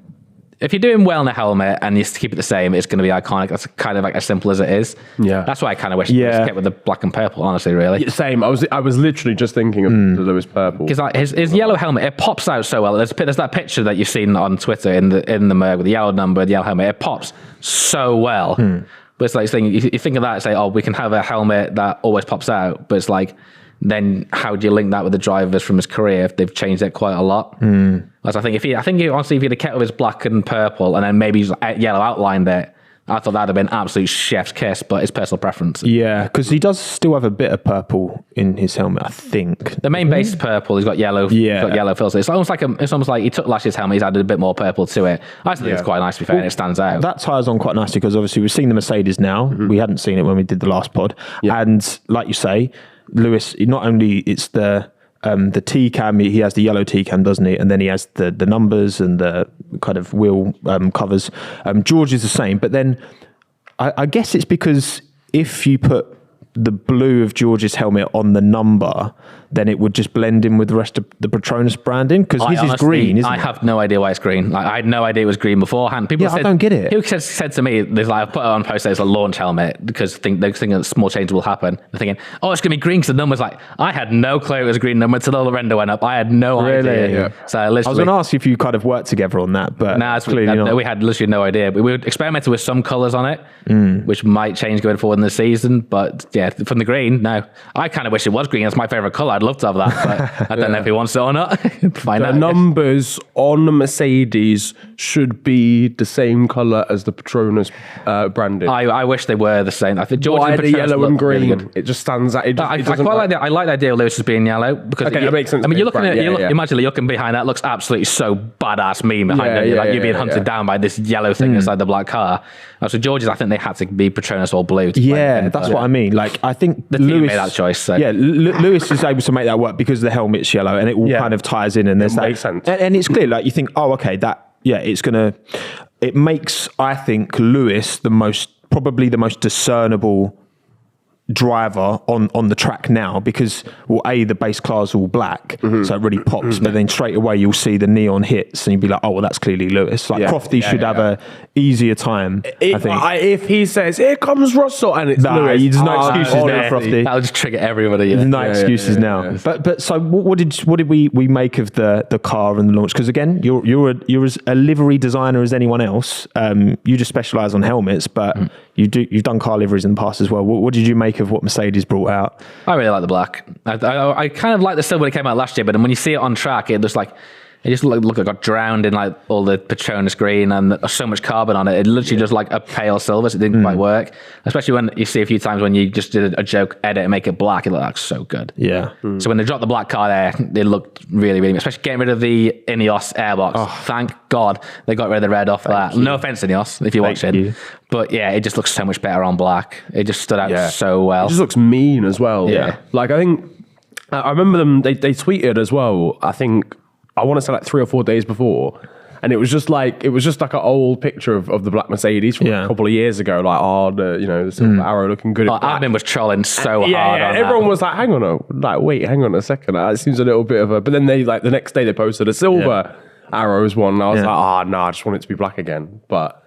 if you're doing well in a helmet and you keep it the same, it's going to be iconic. That's kind of like as simple as it is. That's why I kind of wish it was kept with the black and purple, honestly, really. Same. I was literally just thinking of the Lewis purple. Because like his yellow helmet, it pops out so well. There's that picture that you've seen on Twitter in the Merc with the yellow number, the yellow helmet. It pops so well. But it's like saying, you think of that and say, oh, we can have a helmet that always pops out. But it's like, then how do you link that with the drivers from his career if they've changed it quite a lot? As I think honestly, if he'd have kept with his black and purple and then maybe yellow outlined it, I thought that'd have been absolute chef's kiss, but it's personal preference. Because he does still have a bit of purple in his helmet, I think. The main base is purple. He's got yellow. He's got yellow fills. It's almost like he took last year's helmet. He's added a bit more purple to it. I think it's quite nice to be fair, and it stands out. That ties on quite nicely because obviously we've seen the Mercedes now. We hadn't seen it when we did the last pod, and like you say, Lewis, not only it's the T-cam, he has the yellow T-cam, doesn't he? And then he has the numbers and the kind of wheel covers. George is the same, but then I guess it's because if you put the blue of George's helmet on the number, then it would just blend in with the rest of the Petronas branding, because his is green, isn't it? I have no idea why it's green. Like, I had no idea it was green beforehand. People said, I don't get it. People said to me, there's like, I put it on post, it's a launch helmet, because they're thinking that small changes will happen. They're thinking, oh, it's going to be green because the number's like, I had no clue it was a green number until the render went up. I had no idea. Yeah. So I was going to ask if you kind of worked together on that, but clearly not. We had literally no idea. We experimented with some colours on it, which might change going forward in the season, but yeah, from the green, no. I kind of wish it was green. That's my favourite colour. I'd love to have that, but I don't know if he wants it or not. The numbers on the Mercedes should be the same colour as the Petronas branding. I wish they were the same. I think George Why and the yellow and green? Really it just stands out. I quite like that. I like the idea of Lewis as being yellow, because that makes sense. I mean, you're looking at imagine you're looking behind that, looks absolutely so badass meme behind it. You're being hunted down by this yellow thing inside the black car. So George's, I think they had to be Petronas or blue. That's what I mean. Like, I think the team made that choice. So. Yeah, Lewis is able to make that work because the helmet's yellow and it all kind of ties in, and there's that. Makes sense. And it's clear, like, you think, oh, okay, it makes, I think, Lewis probably the most discernible driver on the track now, because well, the base cars are all black, so it really pops, but then straight away you'll see the neon hits and you'll be like, oh well, that's clearly Lewis. Like Crofty should have a easier time, I think. If he says, here comes Russell, and it's Lewis. There's no excuses now, Crofty. That'll just trigger everybody. There's no excuses now. But so what did we make of the car and the launch? Because again, you're as a livery designer as anyone else. You just specialise on helmets, but you've done car liveries in the past as well. What did you make of what Mercedes brought out? I really like the black. I kind of like the silver when it came out last year, but then when you see it on track, it just looked like it got drowned in like all the Petronas green and there's so much carbon on it. It literally just like a pale silver, so it didn't quite work. Especially when you see a few times when you just did a joke edit and make it black, it looked like so good. Yeah. So when they dropped the black car there, it looked really, really, especially getting rid of the Ineos airbox. Oh. Thank God they got rid of the red off that. No offense, Ineos, if you're watching. But yeah, it just looks so much better on black. It just stood out so well. It just looks mean as well. Yeah. Like I think, I remember them, they tweeted as well, I want to say like 3 or 4 days before, and it was just like an old picture of the black Mercedes from a couple of years ago, like the silver arrow looking good. Admin was trolling so hard. On everyone that. was like, hang on a second, it seems a little bit of a. But then they the next day they posted a silver arrows one, and I was like, I just want it to be black again. But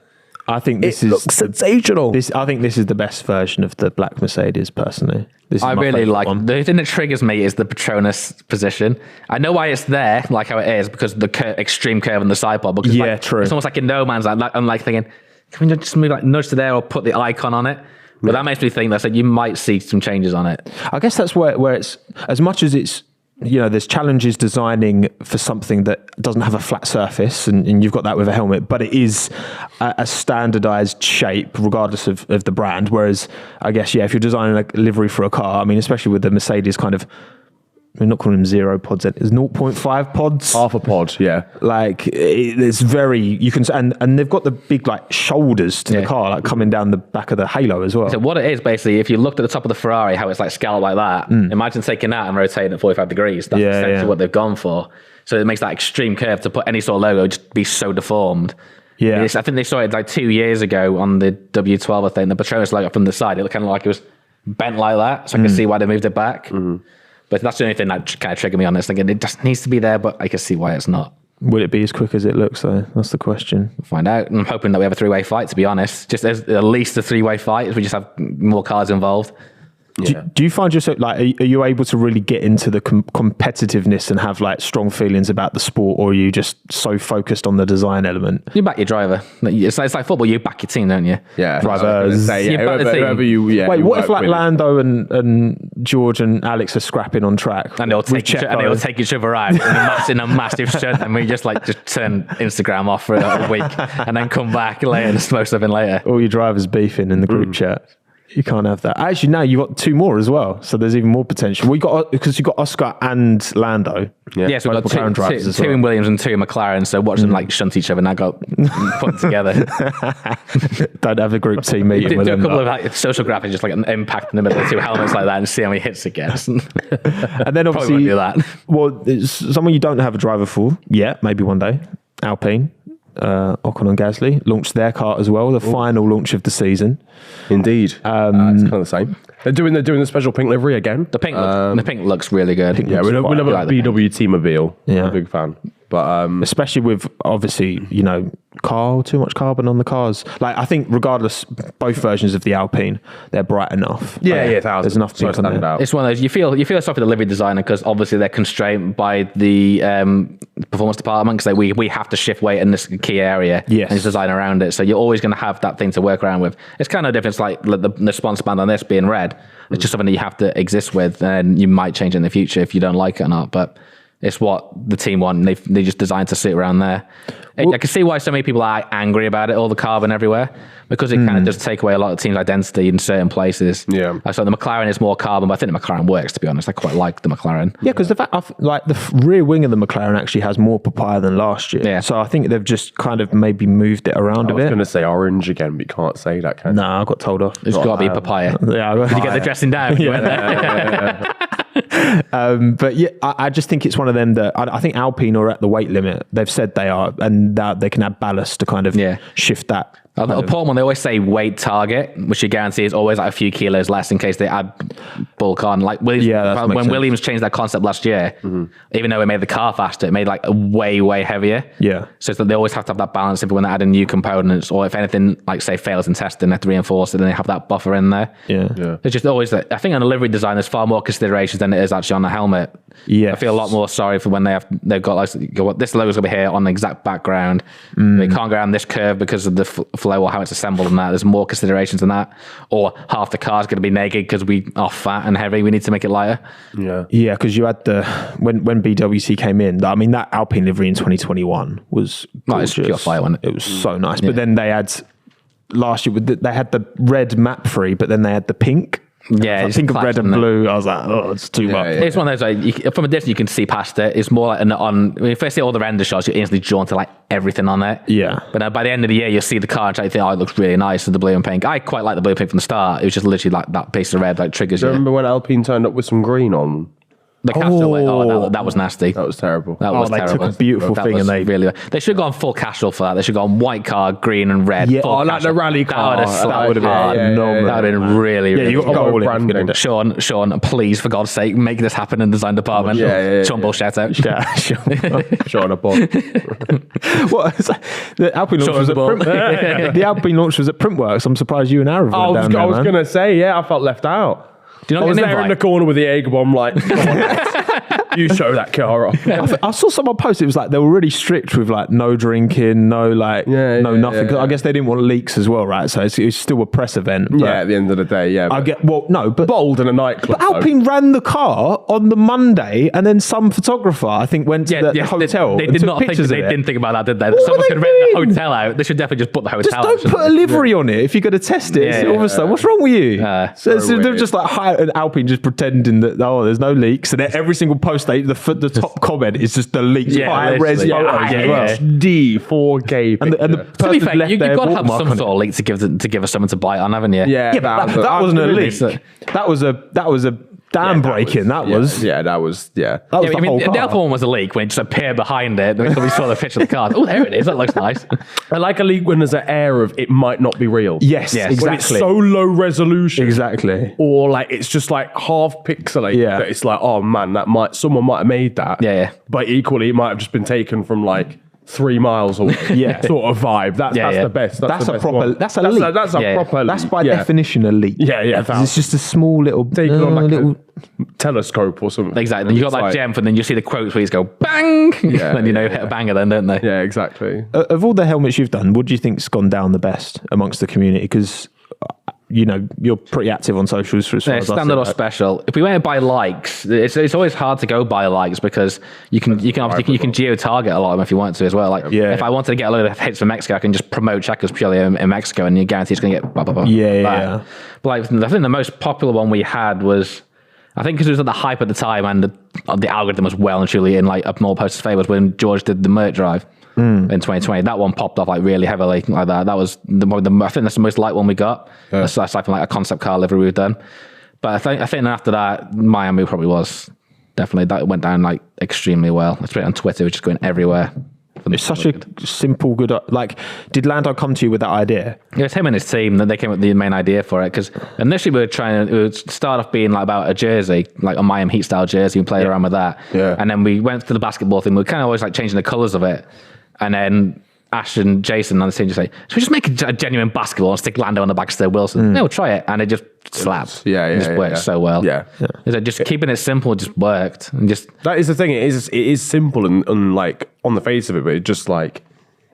I think this looks sensational. I think this is the best version of the black Mercedes, personally. I really like the thing that triggers me is the Petronas position. I know why it's there, like how it is, because the extreme curve on the side pod. Because true. It's almost like in no man's land. I'm like thinking, can we just move like nudge to there or put the icon on it? But that makes me think that you might see some changes on it. I guess that's where it's, as much as it's, there's challenges designing for something that doesn't have a flat surface, and you've got that with a helmet, but it is a standardized shape regardless of the brand. Whereas I guess, if you're designing a livery for a car, I mean, especially with the Mercedes kind of, we're not calling them 0 pods, it's 0.5 pods. Half a pod, yeah. Like it's very, you can, and they've got the big like shoulders to the car, like coming down the back of the halo as well. So what it is basically, if you looked at the top of the Ferrari, how it's like scalloped like that, imagine taking that and rotating at 45 degrees. That's essentially what they've gone for. So it makes that extreme curve to put any sort of logo just be so deformed. Yeah. I think they saw it like 2 years ago on the W12, I think, the Petronas logo from the side. It looked kind of like it was bent like that. So I can see why they moved it back. But that's the only thing that kind of triggered me on this. Thinking it just needs to be there, but I can see why it's not. Will it be as quick as it looks, though? That's the question. We'll find out. I'm hoping that we have a 3-way fight, to be honest. Just as at least a 3-way fight, as we just have more cars involved. Do you find yourself like, are you able to really get into the competitiveness and have like strong feelings about the sport, or are you just so focused on the design element? You back your driver. It's like football. You back your team, don't you? Yeah, drivers. Whoever you. Wait, what if like Lando and George and Alex are scrapping on track, and they'll take each other out in a massive stunt, and we just turn Instagram off for a week, and then come back later and smoke something later. All your drivers beefing in the group chat. You can't have that. Actually, now you've got 2 more as well, so there's even more potential. Because you got Oscar and Lando. Yeah, so we've got two in Williams and 2 in McLaren. So watch them shunt each other, and I got put together. Don't have a group team meeting. Do a couple of social graphics, just like an impact in the middle of 2 helmets like that, and see how many hits it gets. And then obviously, do that. Well, it's someone you don't have a driver for yet. Maybe one day. Alpine. Ocon and Gasly launched their car as well, the final launch of the season. Indeed. It's kind of the same. They're doing the special pink livery again. The pink looks really good. We love a BW T-mobile. Yeah. I'm a big fan. But especially with obviously too much carbon on the cars. Like I think regardless, both versions of the Alpine, they're bright enough. There's enough pink on there. It's one of those you feel sorry for the livery designer, because obviously they're constrained by the performance department, because we have to shift weight in this key area and just design around it. So you're always going to have that thing to work around with. It's kind of different, like the sponsor band on this being red. It's just something that you have to exist with, and you might change it in the future if you don't like it or not. But it's what the team want. They just designed to sit around there. I can see why so many people are angry about it, all the carbon everywhere, because it kind of does take away a lot of the team's identity in certain places. Yeah. So the McLaren is more carbon, but I think the McLaren works, to be honest. I quite like the McLaren. Yeah, because the fact the rear wing of the McLaren actually has more papaya than last year. Yeah. So I think they've just kind of maybe moved it around a bit. I was going to say orange again, but you can't say that, can you? No, I got told off. It's got to be papaya. Yeah, Did you get the dressing down? But yeah, I just think it's one of them that I think Alpine are at the weight limit. They've said they are, and that they can add ballast to kind of shift that The important one, they always say weight target, which you guarantee is always like a few kilos less in case they add bulk on. Like when Williams changed that concept last year, even though it made the car faster, it made like a way heavier. Yeah. So it's that they always have to have that balance if when they add in new components, or if anything like say fails in testing, they have to reinforce it and they have that buffer in there. Yeah. It's just always that. I think on a livery design, there's far more considerations than it is actually on the helmet. Yeah. I feel a lot more sorry for when they've got like this logo's gonna be here on the exact background. They can't go around this curve because of the flow or how it's assembled and that. There's more considerations than that. Or half the car's going to be naked because we are fat and heavy. We need to make it lighter. Yeah, because you had when BWC came in, I mean, that Alpine livery in 2021 was gorgeous. It's pure fire, wasn't it? It was so nice. But then they had, last year, they had the red map free, but then they had the pink. Yeah, I think of red and blue. I was like, oh, it's too much. It's one of those, like, from a distance, you can see past it. It's more like when you first see all the render shots, you're instantly drawn to like everything on it. Yeah. But by the end of the year, you'll see the car and you think, oh, it looks really nice with the blue and pink. I quite like the blue and pink from the start. It was just literally like that piece of red, like triggers you. Remember when Alpine turned up with some green on? The casual, that was nasty. That was terrible. That was they terrible. took a beautiful thing and they should have gone full casual for that. They should have gone white car, green and red. Yeah, full like the rally car. That would have been phenomenal. That would have been really, really you got to go all in. Sean, please, for God's sake, make this happen in the design department. Sean Bull, shout out. Sean a ball. What? The Alpine launch was at the Alpine launch was at Printworks. I'm surprised you and Aaron went down there, I was going to say, I felt left out. Do you not I was there in the corner with the Jaeger bomb, like, you show that car off. I saw someone post, it was like they were really strict with like no drinking, no like, no nothing. Because I guess they didn't want leaks as well, right? So it's still a press event. Yeah, at the end of the day, I get, but bold in a nightclub. But Alpine ran the car on the Monday, and then some photographer, I think, went to the hotel. They did not think, they didn't think about that, did they? Someone could rent the hotel out. They should definitely just put the hotel out. Just don't put a livery on it if you're going to test it. All of a sudden, what's wrong with you? So they're just like an Alpine just pretending that there's no leaks, and then every single post the top comment is just the leaked high-res photos as well. HD 4K picture. And the to be fair, you've got to have watermark some on sort of leak to give us something to buy on, haven't you? Yeah, but that wasn't a leak. That was a dam breaking. That was the whole car. The Alpha one was a leak when it just appeared behind it. And we saw the picture of the car. Oh, there it is. That looks nice. I like a leak when there's an air of it might not be real. Yes, exactly. When it's so low resolution. Exactly. Or like it's just like half pixelated. Yeah. That it's like, oh man, someone might have made that. Yeah. But equally, it might have just been taken from like 3 miles away. Sort of vibe. That's the best. That's a proper. That's a leak. That's a proper leak. That's by definition a leak. Yeah. It's just a small little. Taken on like a telescope or something. Exactly. You got that gem, and then you see the quotes where you go bang. Then hit a banger, then don't they? Yeah, exactly. Of all the helmets you've done, what do you think's gone down the best amongst the community? Because you're pretty active on socials for standard or special. If we went to buy likes, it's always hard to go buy likes because you can geo target a lot of them if you want to as well. Like if I wanted to get a load of hits from Mexico, I can just promote checkers purely in Mexico, and you guarantee it's going to get blah blah blah. Yeah. But like I think the most popular one we had was, I think because it was at the hype at the time and the algorithm was well and truly in like up more posters' favor, was when George did the Mert drive. In 2020, that one popped off like really heavily like that. That was I think that's the most liked one we got. Aside from like a concept car livery we've done. But I think after that, Miami probably was definitely, that went down like extremely well. It's on Twitter, which is going everywhere. It's such a simple, good. Like, did Lando come to you with that idea? Yeah, it's him and his team that they came up with the main idea for it. Because initially it would start off being like about a jersey, like a Miami Heat style jersey, and played around with that. Yeah. And then we went to the basketball thing. We were kind of always like changing the colors of it. And then Ash and Jason on the team just say, should we just make a genuine basketball and stick Lando on the back instead of Wilson? No, try it. And it just slapped. It just worked so well. Just keeping it simple just worked. And just that is the thing. It is simple and like on the face of it, but it just like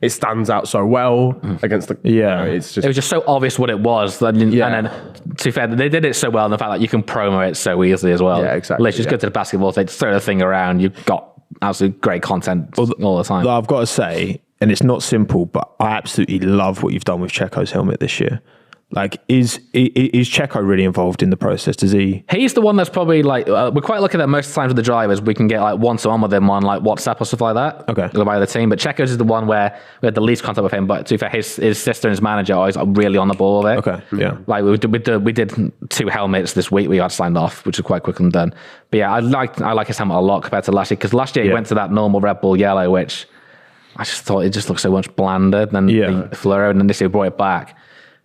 it stands out so well against the it was just so obvious what it was. And then to be fair, they did it so well in the fact that you can promo it so easily as well. Yeah, exactly. Let's just go to the basketball stage, throw the thing around, you've got absolutely great content all the time. I've got to say, and it's not simple, but I absolutely love what you've done with Checo's helmet this year. Like, is Checo really involved in the process? Does he? He's the one that's probably like, we're quite lucky that most times with the drivers, we can get like one-to-one with him on like WhatsApp or stuff like that. Okay. By the team. But Checo's is the one where we had the least contact with him, but to be fair, his sister and his manager are always really on the ball with it. Okay, yeah. Like we did 2 helmets this week we got signed off, which is quite quick and done. But yeah, I like his helmet a lot compared to last year, because last year he went to that normal Red Bull yellow, which I just thought it just looked so much blander than the fluoro, and then this year brought it back.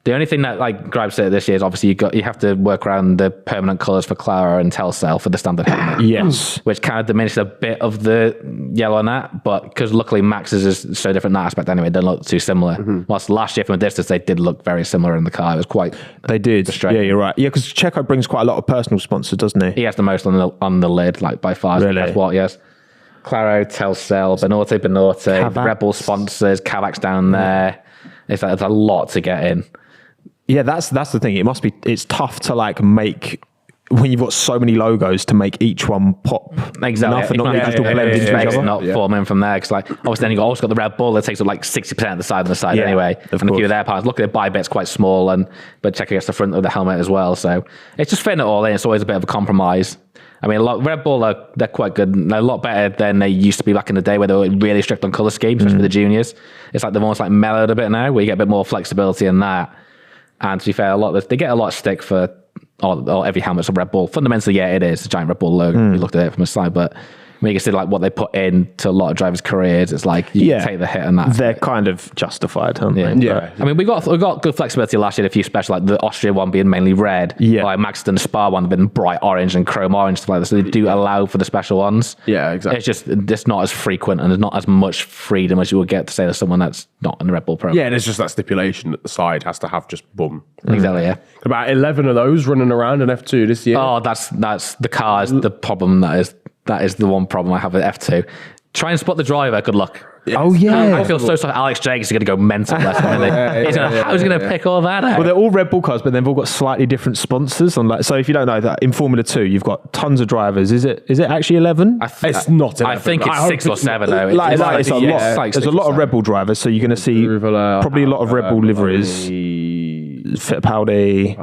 The only thing that like gripes it this year is obviously you have to work around the permanent colours for Clara and Telcel for the standard helmet. Yes. Which kind of diminished a bit of the yellow on that, but because luckily Max's is so different in that aspect anyway, it doesn't look too similar. Whilst last year from a distance, they did look very similar in the car. It was quite They did. frustrating. Yeah, you're right. Yeah, because Checo brings quite a lot of personal sponsors, doesn't he? He has the most on the lid, like by far. Really? That's what he has. Claro, Telcel, Benorte, Cavax. Red Bull sponsors, Cavax down there. It's a lot to get in. Yeah, that's the thing. It's tough to like make when you've got so many logos to make each one pop Exactly. enough and not just all blend into each other. Not forming from there because like obviously then you also got the Red Bull that takes up like 60% of the side anyway, of and a few course. of their parts. Look at the buy bit's quite small, but check against the front of the helmet as well. So it's just fitting it all in. It's always a bit of a compromise. I mean, Red Bull they're quite good. They're a lot better than they used to be back in the day, where they were really strict on color schemes, especially for the juniors. It's like they've almost like mellowed a bit now, where you get a bit more flexibility in that. And to be fair, they get a lot of stick for every helmet's a Red Bull. Fundamentally, yeah, it is a giant Red Bull logo. We looked at it from a side, but when you consider like what they put into a lot of drivers' careers, it's like you take the hit on that. They're kind of justified, aren't they? Yeah. I mean, we got good flexibility last year. A few special, like the Austria one being mainly red. Yeah. Like Max done the Spa one being bright orange and chrome orange stuff like that. So they do allow for the special ones. Yeah, exactly. It's just not as frequent and there's not as much freedom as you would get to say to someone that's not in the Red Bull program. Yeah, and it's just that stipulation that the side has to have just boom. Exactly. Yeah. About 11 of those running around in F2 this year. Oh, that's the car is the problem. That is the one problem I have with F2. Try and spot the driver. Good luck. Oh yeah. I feel so sorry. Alex Jacobs is going to go mental. How's he going to pick all that out? Well, they're all Red Bull cars, but they've all got slightly different sponsors. So if you don't know that, in Formula 2, you've got tons of drivers. Is it actually 11? It's not 11. I think it's I hope 6 or 7 though. It's a lot. It's like There's a 6 lot or of Red Bull drivers, so you're going to see probably a lot of Red Bull liveries. Fittipaldi.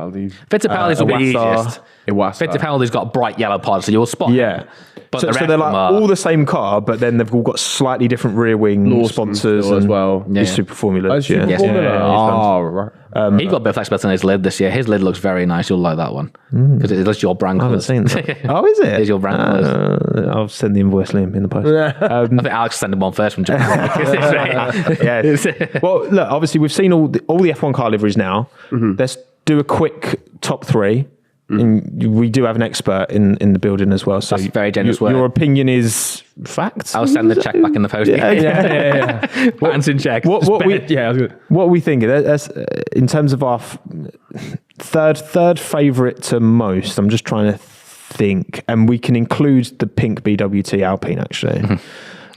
Fittipaldi's will be the Iwasa. easiest. Iwasa. Fittipaldi's got bright yellow pods, so you'll spot him. Yeah. But So the rest they're of like them are, all the same car, but then they've all got slightly different rear wing Lawson sponsors still as and well. Yeah. It's Super Formula. Oh, Super Yes. Formula. Yeah, Oh, right. he got a bit of flexibility on his lid this year. His lid looks very nice. You'll like that one because it's your brand I haven't colours. seen that. Oh, is it? It's your brand colours. I'll send the invoice Liam in the post. I think Alex sent him one first from Japan. Yeah. Well, look, obviously we've seen all the F1 car liveries now. Let's do a quick top 3. And we do have an expert in the building as well. So That's very generous your word. opinion is fact. I'll send the check back in the post. Yeah. Bands in check. What we Yeah, I was gonna- what we think that's, in terms of our third favorite to most. I'm just trying to think, and we can include the pink BWT Alpine actually.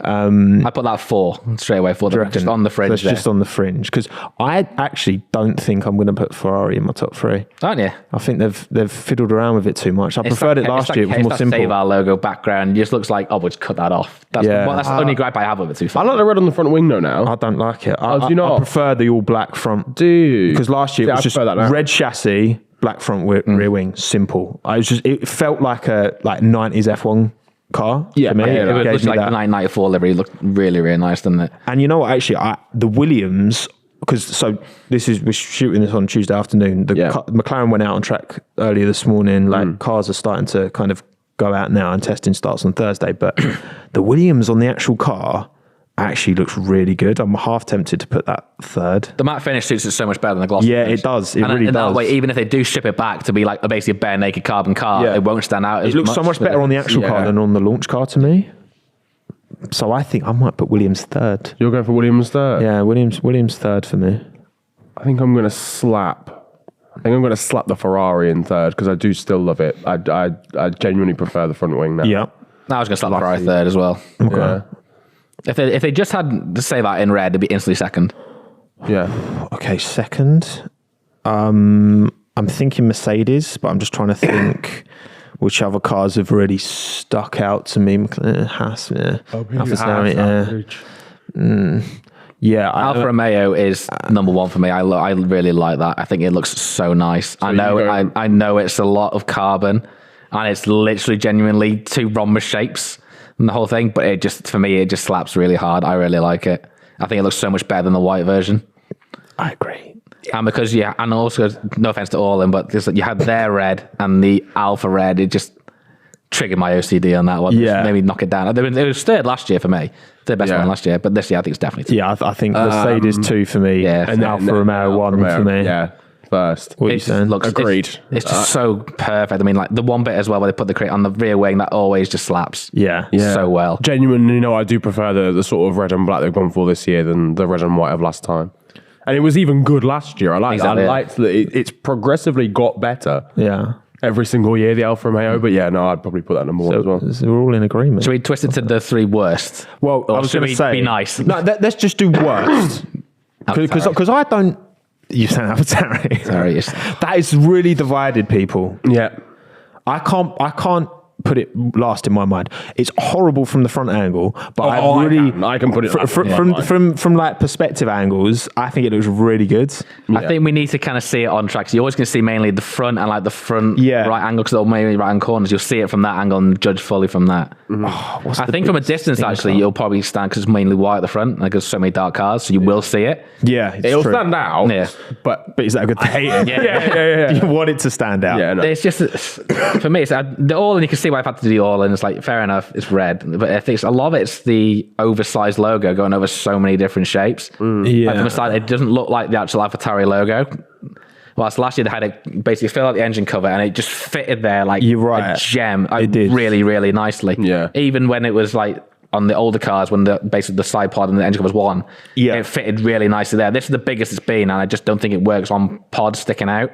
I put that 4 straight away for them, just on the fringe. That's just on the fringe because I actually don't think I'm going to put Ferrari in my top 3. Aren't you? I think they've fiddled around with it too much. I preferred it last year. It was more simple. Save our logo background. It just looks like, we'll just cut that off. That's that's the only gripe I have with it. Too I far. like the red on the front wing though now. I don't like it. do you not? I prefer the all black front. Dude. Because last year it Yeah, was I just prefer that now. red chassis, black front rear wing, simple. It felt like a 90s F1 car. Yeah, for me. yeah, It yeah. looks gave me like the that. 1994 livery. Looked really, really nice, didn't it? And you know what? Actually, the Williams, because we're shooting this on Tuesday afternoon. McLaren went out on track earlier this morning. Cars are starting to kind of go out now, and testing starts on Thursday. But the Williams on the actual car actually looks really good. I'm half tempted to put that 3rd. The matte finish suits it so much better than the gloss. Yeah, finish. it does. It And really in does. that way, even if they do ship it back to be like basically a bare naked carbon car, it won't stand out. It looks so much better on the actual car than on the launch car to me. So I think I might put Williams 3rd. You're going for Williams third? Yeah, Williams 3rd for me. I think I'm going to slap the Ferrari in 3rd because I do still love it. I genuinely prefer the front wing now. Yeah. I was going to slap Ferrari 3rd as well. Okay. Yeah. If they just had to say that in red, it'd be instantly 2nd. Yeah. Okay, 2nd. I'm thinking Mercedes, but I'm just trying to think which other cars have really stuck out to me. Haas, yeah. Yeah, Alfa Romeo is number 1 for me. I really like that. I think it looks so nice. I know it's a lot of carbon, and it's literally genuinely 2 rhombus shapes and the whole thing. But it just, for me, it just slaps really hard. I really like it. I think it looks so much better than the white version. I agree. And because and also no offense to all of them, but you had their red and the Alpha red. It just triggered my OCD on that one. Yeah. Maybe knock it down. It was third last year for me. Third best one last year. But this year, I think it's definitely two. Yeah, I think Mercedes 2 for me. Yeah. And Alfa Romeo 1 for me. Yeah, first. What are you It saying? looks- Agreed. It's just so perfect. I mean, like the one bit as well where they put the crate on the rear wing, that always just slaps Yeah. so well. Genuinely, I do prefer the sort of red and black they've gone for this year than the red and white of last time. And it was even good last year. I liked that it's progressively got better Yeah. every single year, the Alfa Romeo. But yeah, no, I'd probably put that number one as well. So we're all in agreement. Should we twist it to the three worst? Well, Or I was should going to we say, be nice? No, let's just do worst Alphatari. because I don't. You sound Alphatari. Sorry, it's- That is really divided people. Yeah. I can't put it last in my mind. It's horrible from the front angle, but I can put it last in my mind. from like perspective angles. I think it looks really good. I think we need to kind of see it on tracks. You're always going to see mainly the front and like the front Yeah. right angle because they're mainly right hand corners. You'll see it from that angle and judge fully from that. What's I the think from a biggest distance, stinker? actually, you'll probably stand because it's mainly white at the front. Like there's so many dark cars, so you will see it. Yeah, it's It'll true. stand out. Yeah. But But is that a good thing? I hate it. Yeah. You want it to stand out. yeah, no. It's just for me. It's the all, and you can see why I've had to do the all, and it's like fair enough. It's red, but I think a lot of it's the oversized logo going over so many different shapes. Yeah. Like from the side, it doesn't look like the actual AlphaTauri logo. Whilst last year they had it basically fill out the engine cover, and it just fitted there like You're right. a gem. It did. Really, really nicely. Yeah. Even when it was like on the older cars, when basically the side pod and the engine cover was one, Yeah. it fitted really nicely there. This is the biggest it's been, and I just don't think it works on pods sticking out.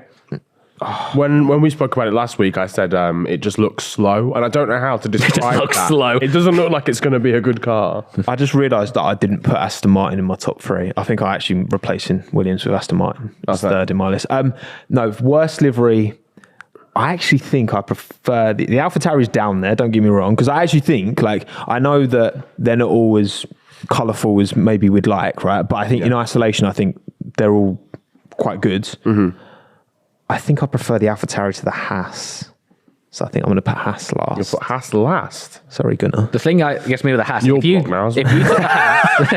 When we spoke about it last week, I said it just looks slow, and I don't know how to describe looks that. slow. It doesn't look like it's going to be a good car. I just realised that I didn't put Aston Martin in my top 3. I think I actually replacing Williams with Aston Martin. It's Okay. third in my list. No, worst livery. I actually think I prefer the AlphaTauri is down there. Don't get me wrong, because I actually think like I know that they're not all as colourful as maybe we'd like, right? But I think in isolation, I think they're all quite good. Mm-hmm. I think I prefer the AlphaTauri to the Haas. So I think I'm going to put Haas last. Put Haas last. Sorry, Gunnar. The thing that gets me with the Haas, Your if you block now, isn't if you took a Haas,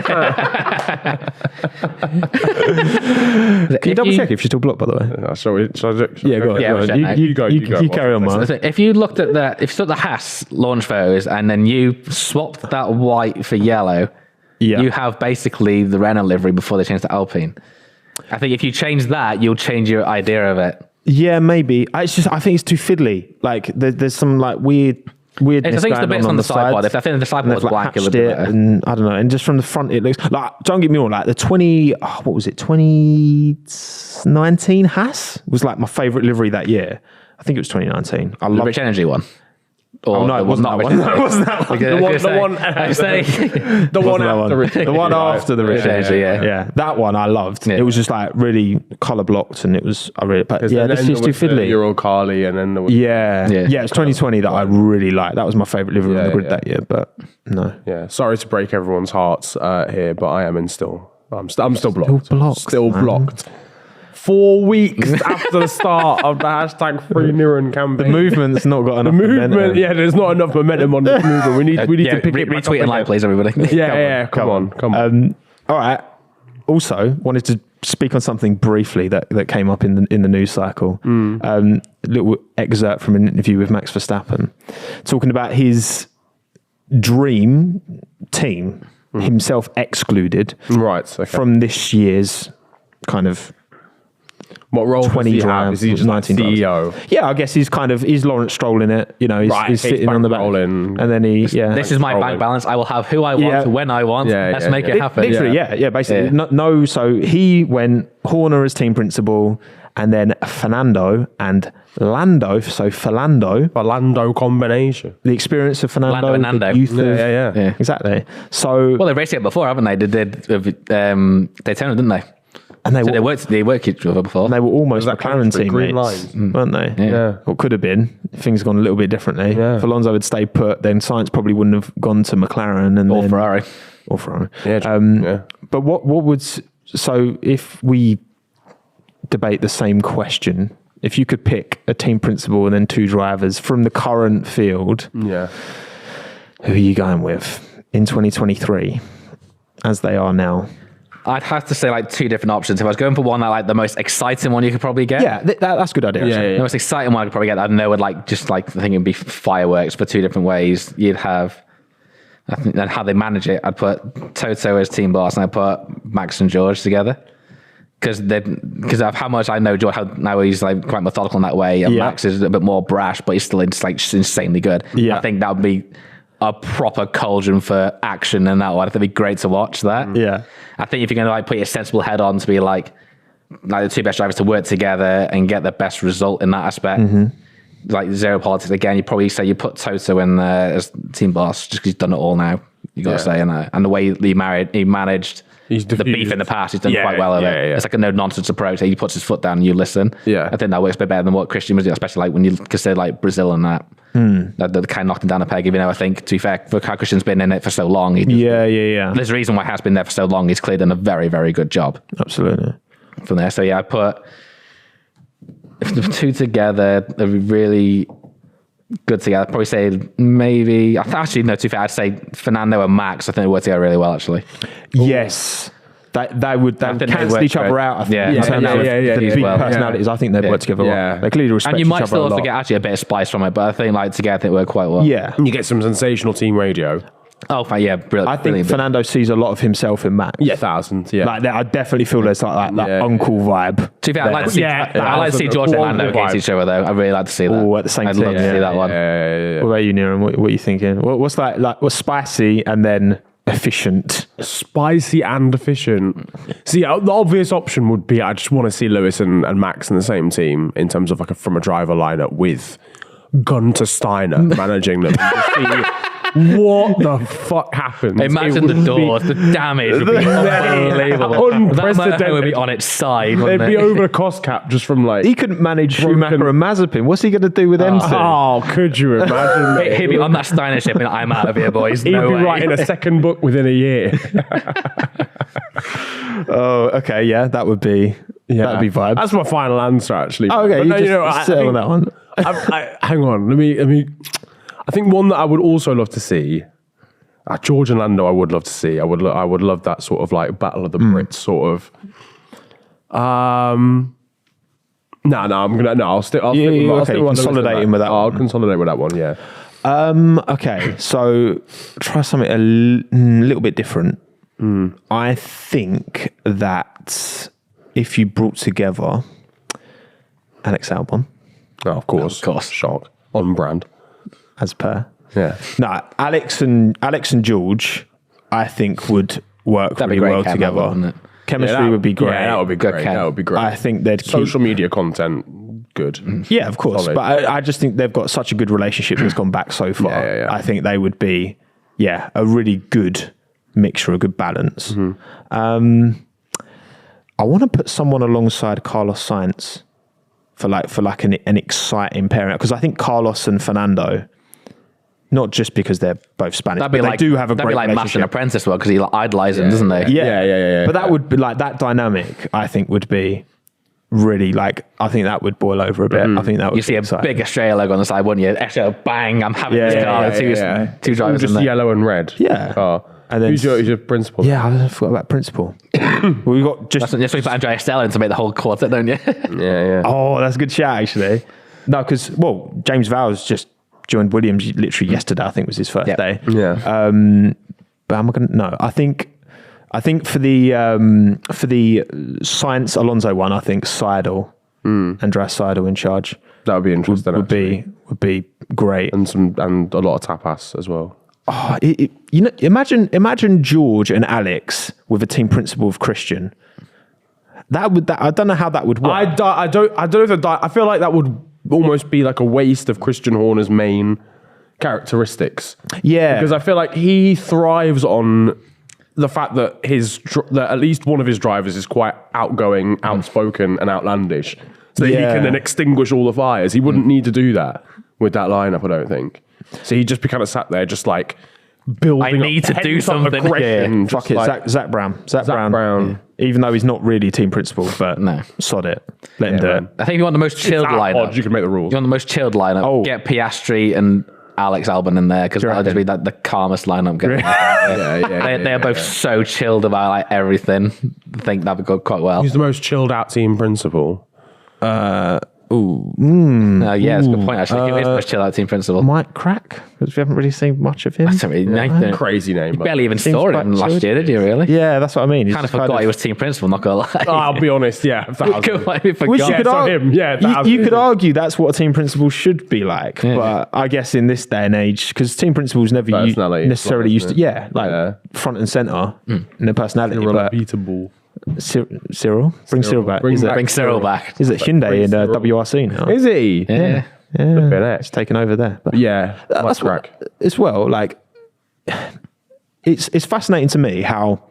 Can you double check if you're still blocked, by the way? Shall I Yeah, go on. Yeah, go on. we'll check. You go. carry on, Mark. if you looked at if you took the Haas launch photos and then you swapped that white for yellow, Yeah. you have basically the Renault livery before they changed to Alpine. I think if you change that, you'll change your idea of it. Yeah, maybe. I think it's too fiddly. Like there's some like weirdness I think it's the going bits on the side pod. sides. If I think the side And pod was they've, black, it hatched would be better. and I don't know. And just from the front, it looks like. Don't get me wrong. Like the 2019 Haas was like my favorite livery that year. I think it was 2019. I The love Rich Energy one. Or Oh, no, it wasn't that one. No, it wasn't that one. The one that after one. Rich. The one after the Rich Energy, Energy. yeah. Yeah, that one I loved. Yeah. It was just like really colour blocked, and it was But yeah, this is too fiddly. Euro Carly, and then there was, Yeah. Yeah. It's 2020 that I really liked. That was my favourite livery on the grid that year, but no. yeah. Sorry to break everyone's hearts here, but I am I'm still blocked. blocked, Still man. blocked. 4 weeks after the start of the hashtag Free Niran campaign. The movement's not got enough momentum. Yeah, there's not enough momentum on this movement. We need to pick it back retweet up and like, again. please, everybody. Yeah, come on. All right. Also, wanted to speak on something briefly that came up in the news cycle. A little excerpt from an interview with Max Verstappen, talking about his dream team, himself excluded, Right. Okay. from this year's kind of what role does 20 he have? drivers, Is he just 19 like CEO? drivers. Yeah, I guess he's Lawrence Stroll in it. You know, he's, Right, he's okay, sitting on the back, bankrolling. and then This is my bank balance. I will have who I want, Yeah. when I want. Yeah, Let's yeah, make yeah. it happen. Literally, yeah, basically. Yeah. No, so he went Horner as team principal, and then Fernando and Lando. So Fernando, Orlando combination. the experience of Fernando, Lando and Nando. the youth of, Yeah. Yeah. exactly. So Well, they've raced it before, haven't they? They did Daytona, didn't they? and they So were, they worked each other before. they were almost Was that McLaren the green teammates, lines? weren't they? Yeah. Or could have been. Things gone a little bit differently. Yeah. If Alonso had stayed put, then Sainz probably wouldn't have gone to McLaren and Or then, Ferrari. Or Ferrari. Yeah, yeah. But what would so if we debate the same question, if you could pick a team principal and then 2 drivers from the current field, Yeah. who are you going with in 2023 as they are now? I'd have to say like two different options. If I was going for one that like the most exciting one you could probably get. Yeah, that's a good idea. actually. The most exciting one I could probably get, and there would like just like I think it'd be fireworks for two different ways. You'd have, I think, and how they manage it. I'd put Toto as team boss, and I'd put Max and George together because of how much I know George. How now he's like quite methodical in that way, and Max is a bit more brash, but he's still just insanely good. Yeah. I think that would be a proper cauldron for action in that one. I think it'd be great to watch that. Yeah. I think if you're going to like put your sensible head on to be like the two best drivers to work together and get the best result in that aspect, like zero politics again, you probably say you put Toto in there as team boss just because he's done it all now. You got to say, and the way he managed the beef in the past, he's done quite well of it. Yeah. It's like a no nonsense approach. He puts his foot down and you listen. Yeah. I think that works a bit better than what Christian was doing, especially like when you consider like Brazil and that. That kind of knocked him down a peg, even though I think, to be fair, for how Christian's been in it for so long. There's a reason why he has been there for so long. He's clearly done a very, very good job. Absolutely. From there. So yeah, I put if the two together, they're really good together. I'd probably say maybe, actually, no, to be fair, I'd say Fernando and Max. I think they work together really well, actually. Yes. They would cancel each other out. I think, Yeah. in terms of the big well. personalities. I think they'd work together well. They clearly respect And you each might other still a lot. get actually a bit of spice from it, but I think like together they work quite well. Yeah. And you get some sensational team radio. Oh, fine, yeah, brilliant. I think brilliant. Fernando sees a lot of himself in Max. Yeah, 1,000. Yeah. Like I definitely feel there's like that uncle vibe. To be fair, I'd like to see, Yeah, I'd like to see George and Fernando against each other, though. I'd really like to see that. Oh, at the same I'd team. love to see that one. Yeah. What about you, Niran? What are you thinking? What's that like? What's spicy and then efficient? Spicy and efficient. See, the obvious option would be I just want to see Lewis and Max in the same team in terms of like from a driver lineup with Gunter Steiner managing them. And just see what the fuck happens. Imagine the doors, the damage would be unbelievable. That motor would be on its side. They'd be over the cost cap just from like. He couldn't manage Schumacher and Mazepin. What's he going to do with them two? Oh, could you imagine? He'd be on that Steiner ship and I'm out of here, boys. He'd No be way. writing a second book within a year. Oh, okay, yeah, that would be vibes. That's my final answer, actually. Oh, okay, But you no, just settle on that one. Hang on, let me. I think one that I would also love to see. George and Lando, I would love to see. I would love that sort of like Battle of the Brits sort of. I'm gonna. I'll stick. Consolidating with that I'll one. consolidate with that one. Yeah. Okay, so try something a little bit different. I think that if you brought together Alex Albon Oh, of course. Shock. On brand. as per. Yeah. No, Alex and George, I think would work That'd be really great well chem, together. wouldn't it? Chemistry would be great. Yeah, that would be Good great. chem. That would be great. I think they'd keep, Social media content, good. yeah, of course. Solid. But I just think they've got such a good relationship that's gone back so far. Yeah. I think they would be, a really good mixture, a good balance. I want to put someone alongside Carlos Sainz for an exciting pairing, because I think Carlos and Fernando, not just because they're both Spanish, That'd be but like, they do have a that'd great be like Master relationship. and Apprentice well, because he like, idolizes him, doesn't they? Yeah. But that would be like that dynamic. I think would be really like. I think that would boil over a bit. I think that would. You see be a exciting. big Australia logo on the side, wouldn't you? Australia, bang! I'm having this car. Two drivers just in there. yellow and red. Yeah. Car. And then- who's your principal? Yeah, I forgot about principal. We've got just. That's what you put Andrea Stella in to make the whole quartet, don't you? Yeah. Oh, that's a good shout actually. No, because James Vowles just joined Williams literally yesterday. I think was his first day. Yeah. But am I going to? No, I think for the Science Alonso one, I think Seidel, Andreas Seidel in charge That would be interesting. would be great. and a lot of tapas as well. Oh, imagine George and Alex with a team principal of Christian. I don't know how that would work. I don't know if I feel like that would almost be like a waste of Christian Horner's main characteristics. Yeah, Because I feel like he thrives on the fact that that at least one of his drivers is quite outgoing, outspoken, and outlandish. So that he can then extinguish all the fires. He wouldn't need to do that with that lineup, I don't think. So he'd just be kind of sat there, just like building. I need to do something. Aggression, fuck just it, like- Zach Brown. Zach Brown. Brown. Even though he's not really team principal, but No. sod it. Let him do man. it. I think if you want the most chilled That lineup, odd, you can make the rules. you want the most chilled lineup. Oh. Get Piastri and Alex Albon in there because that'll just be the calmest lineup. They're both so chilled about like everything. I think that would go quite well. Who's the most chilled out team principal? Yeah, that's a good point actually. Who is the most chilled out team principal? Mike Crack, because we haven't really seen much of him. I don't really know. Crazy name. You barely even saw quite him last year, did you? Really? Yeah, that's what I mean. He's Kind of just forgot he was team principal. Not gonna lie. I'll be honest, yeah. Completely forgot. Which you could him. Yeah, you could argue that's what a team principal should be like, but I guess in this day and age, because team principals never necessarily used to, front and center in their personality. Irrepeatable. Cyril, bring Cyril back. Bring Cyril back. He's at Hyundai in WRC now. Is he? Yeah. He's taken over there. But Yeah, that's what, as well. Like, it's fascinating to me how,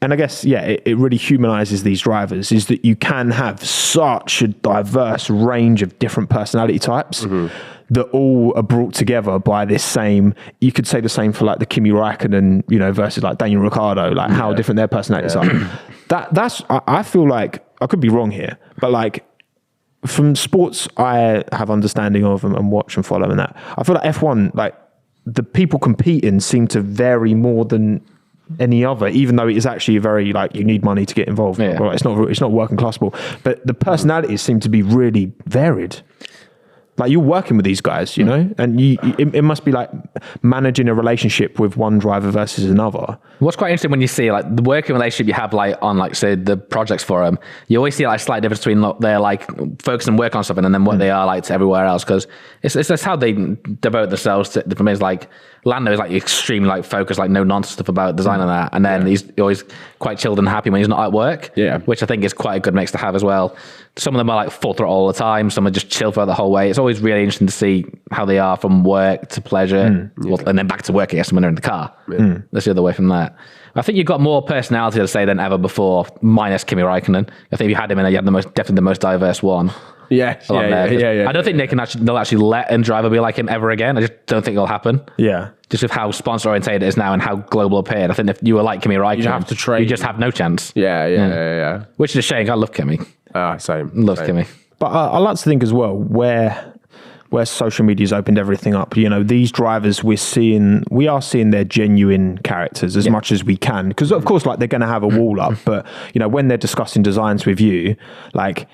and I guess it really humanizes these drivers. Is that you can have such a diverse range of different personality types. That all are brought together by this same. You could say the same for like the Kimi Räikkönen, versus like Daniel Ricciardo, like how different their personalities are. That's I feel like I could be wrong here, but like from sports I have understanding of and watch and follow and that, I feel like F1, like the people competing seem to vary more than any other, even though it is actually a very like you need money to get involved. Well, it's not working class sport, but the personalities seem to be really varied. Like you're working with these guys, and it must be like managing a relationship with one driver versus another. What's quite interesting when you see like the working relationship you have like on like say the projects for them, you always see like a slight difference between they're like focusing and work on something and then what they are like to everywhere else, because it's just how they devote themselves to. For me, it's like Lando is like extremely like focused, like no nonsense stuff about design and that, and then he's always quite chilled and happy when he's not at work. Which I think is quite a good mix to have as well. Some of them are like full throttle all the time. Some are just chill throughout the whole way. It's always really interesting to see how they are from work to pleasure, and then back to work, I guess, when they're in the car. That's the other way from that. I think you've got more personality to say than ever before, minus Kimi Räikkönen. I think if you had him in, you had definitely the most diverse one. Yeah. I don't think they'll actually let a driver be like him ever again. I just don't think it'll happen. Yeah. Just with how sponsor oriented it is now and how global appeared. I think if you were like Kimi Räikkönen, you have to train. You just have no chance. Yeah. Which is a shame. I love Kimi. Same. Love Kimi. But I like to think as well where social media's opened everything up. These drivers we are seeing their genuine characters as much as we can, because of course, like they're going to have a wall up, but when they're discussing designs with you, like.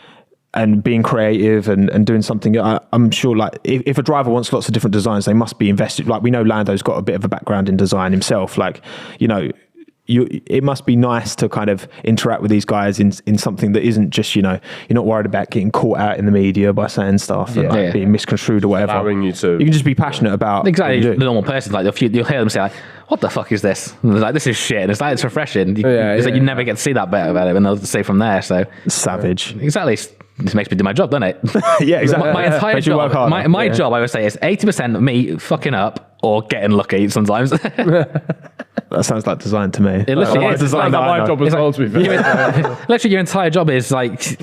And being creative and doing something, I'm sure like if a driver wants lots of different designs, they must be invested. Like we know Lando's got a bit of a background in design himself. Like, it must be nice to kind of interact with these guys in something that isn't just, you're not worried about getting caught out in the media by saying stuff and like being misconstrued or whatever. Allowing you to. You can just be passionate about exactly the normal person. Like you'll hear them say like, what the fuck is this? And it's like, this is shit. And it's like, it's refreshing. Like you never get to see that bit about it, and they'll say from there. So savage. Exactly. This makes me do my job, doesn't it? Yeah, exactly. My entire job, my job, I would say, is 80% of me fucking up or getting lucky sometimes. That sounds like design to me. It literally is. Sounds like my job as well, to be fair. Literally, your entire job is like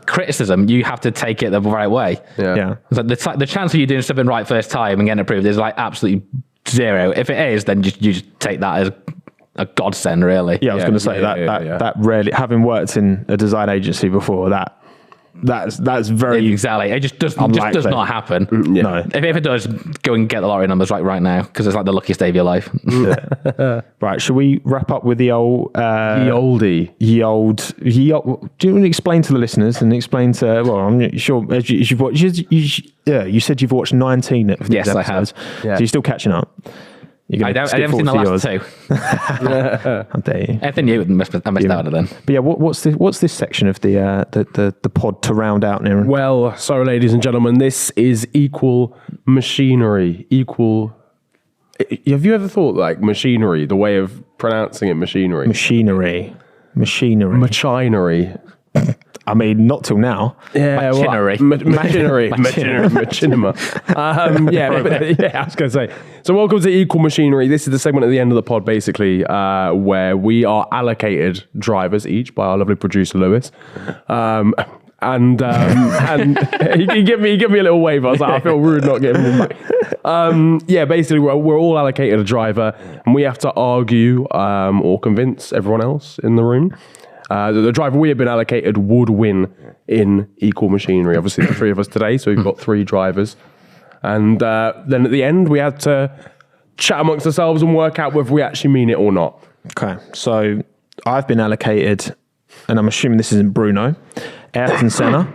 criticism. You have to take it the right way. Yeah. It's like the chance of you doing something right first time and getting approved is like absolutely zero. If it is, then you just take that as a godsend, really. Yeah, I was going to say that rarely, having worked in a design agency before, that's very exactly. It just does not happen. No. If it does, go and get the lottery numbers right now, because it's like the luckiest day of your life. Right, should we wrap up with the old oldie? Ye old. Do you want to explain to the listeners and explain to? Well, I'm sure as you've watched. You said you've watched 19 of these yes, episodes. I have. So you're still catching up. I haven't seen the last two. How dare you? Anything new? I missed out on it then. But yeah, what's this section of the pod to round out, Niran? Well, so ladies and gentlemen, this is equal machinery. Have you ever thought like machinery, the way of pronouncing it, machinery? Machinery. Machinery. I mean, not till now. Yeah, machinery. Machinery. Machinima. I was going to say. So welcome to Equal Machinery. This is the segment at the end of the pod, basically, where we are allocated drivers each by our lovely producer, Lewis. And he gave me a little wave. I was like, I feel rude not getting him back. Basically, we're all allocated a driver, and we have to argue or convince everyone else in the room the driver we have been allocated would win in Equal Machinery. Obviously, the three of us today, so we've got three drivers. And then at the end, we had to chat amongst ourselves and work out whether we actually mean it or not. Okay, so I've been allocated, and I'm assuming this isn't Bruno, Ayrton Senna.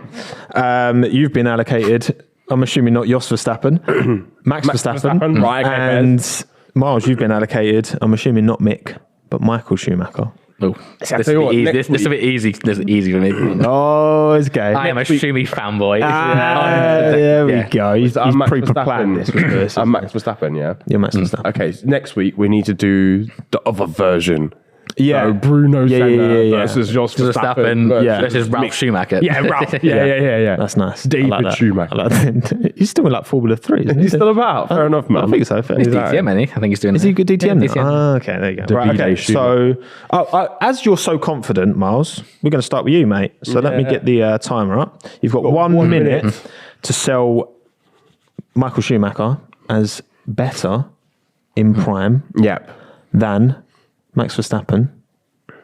You've been allocated, I'm assuming not Jos Verstappen, Max Verstappen. Right, okay, and Miles, you've been allocated, I'm assuming not Mick, but Michael Schumacher. Oh, this is a bit easy. This is easy for me. Oh, it's gay. I am a Schumi fanboy. There we go. He's Max pre-planned this with Lewis. I'm Max Verstappen, yeah? You're Max Verstappen. Okay, so next week we need to do the other version. Yeah. So Bruno Senna yeah. versus Jos Verstappen. Verstappen. Yeah. This is Ralph Schumacher. Yeah, Ralph. Yeah. That's nice. David I like that. Schumacher. I like that. He's still in like Formula 3, isn't he? He's still about. Fair enough, man. I think so. Fair. He's DTM, isn't he? I think he's doing. Is he a good DTM now? DTM. Ah, okay, there you go. Right, V-Day okay. So, as you're so confident, Miles, we're going to start with you, mate. So let me get the timer up. You've got 1 minute to sell Michael Schumacher as better in prime Yep. than Max Verstappen. Yeah,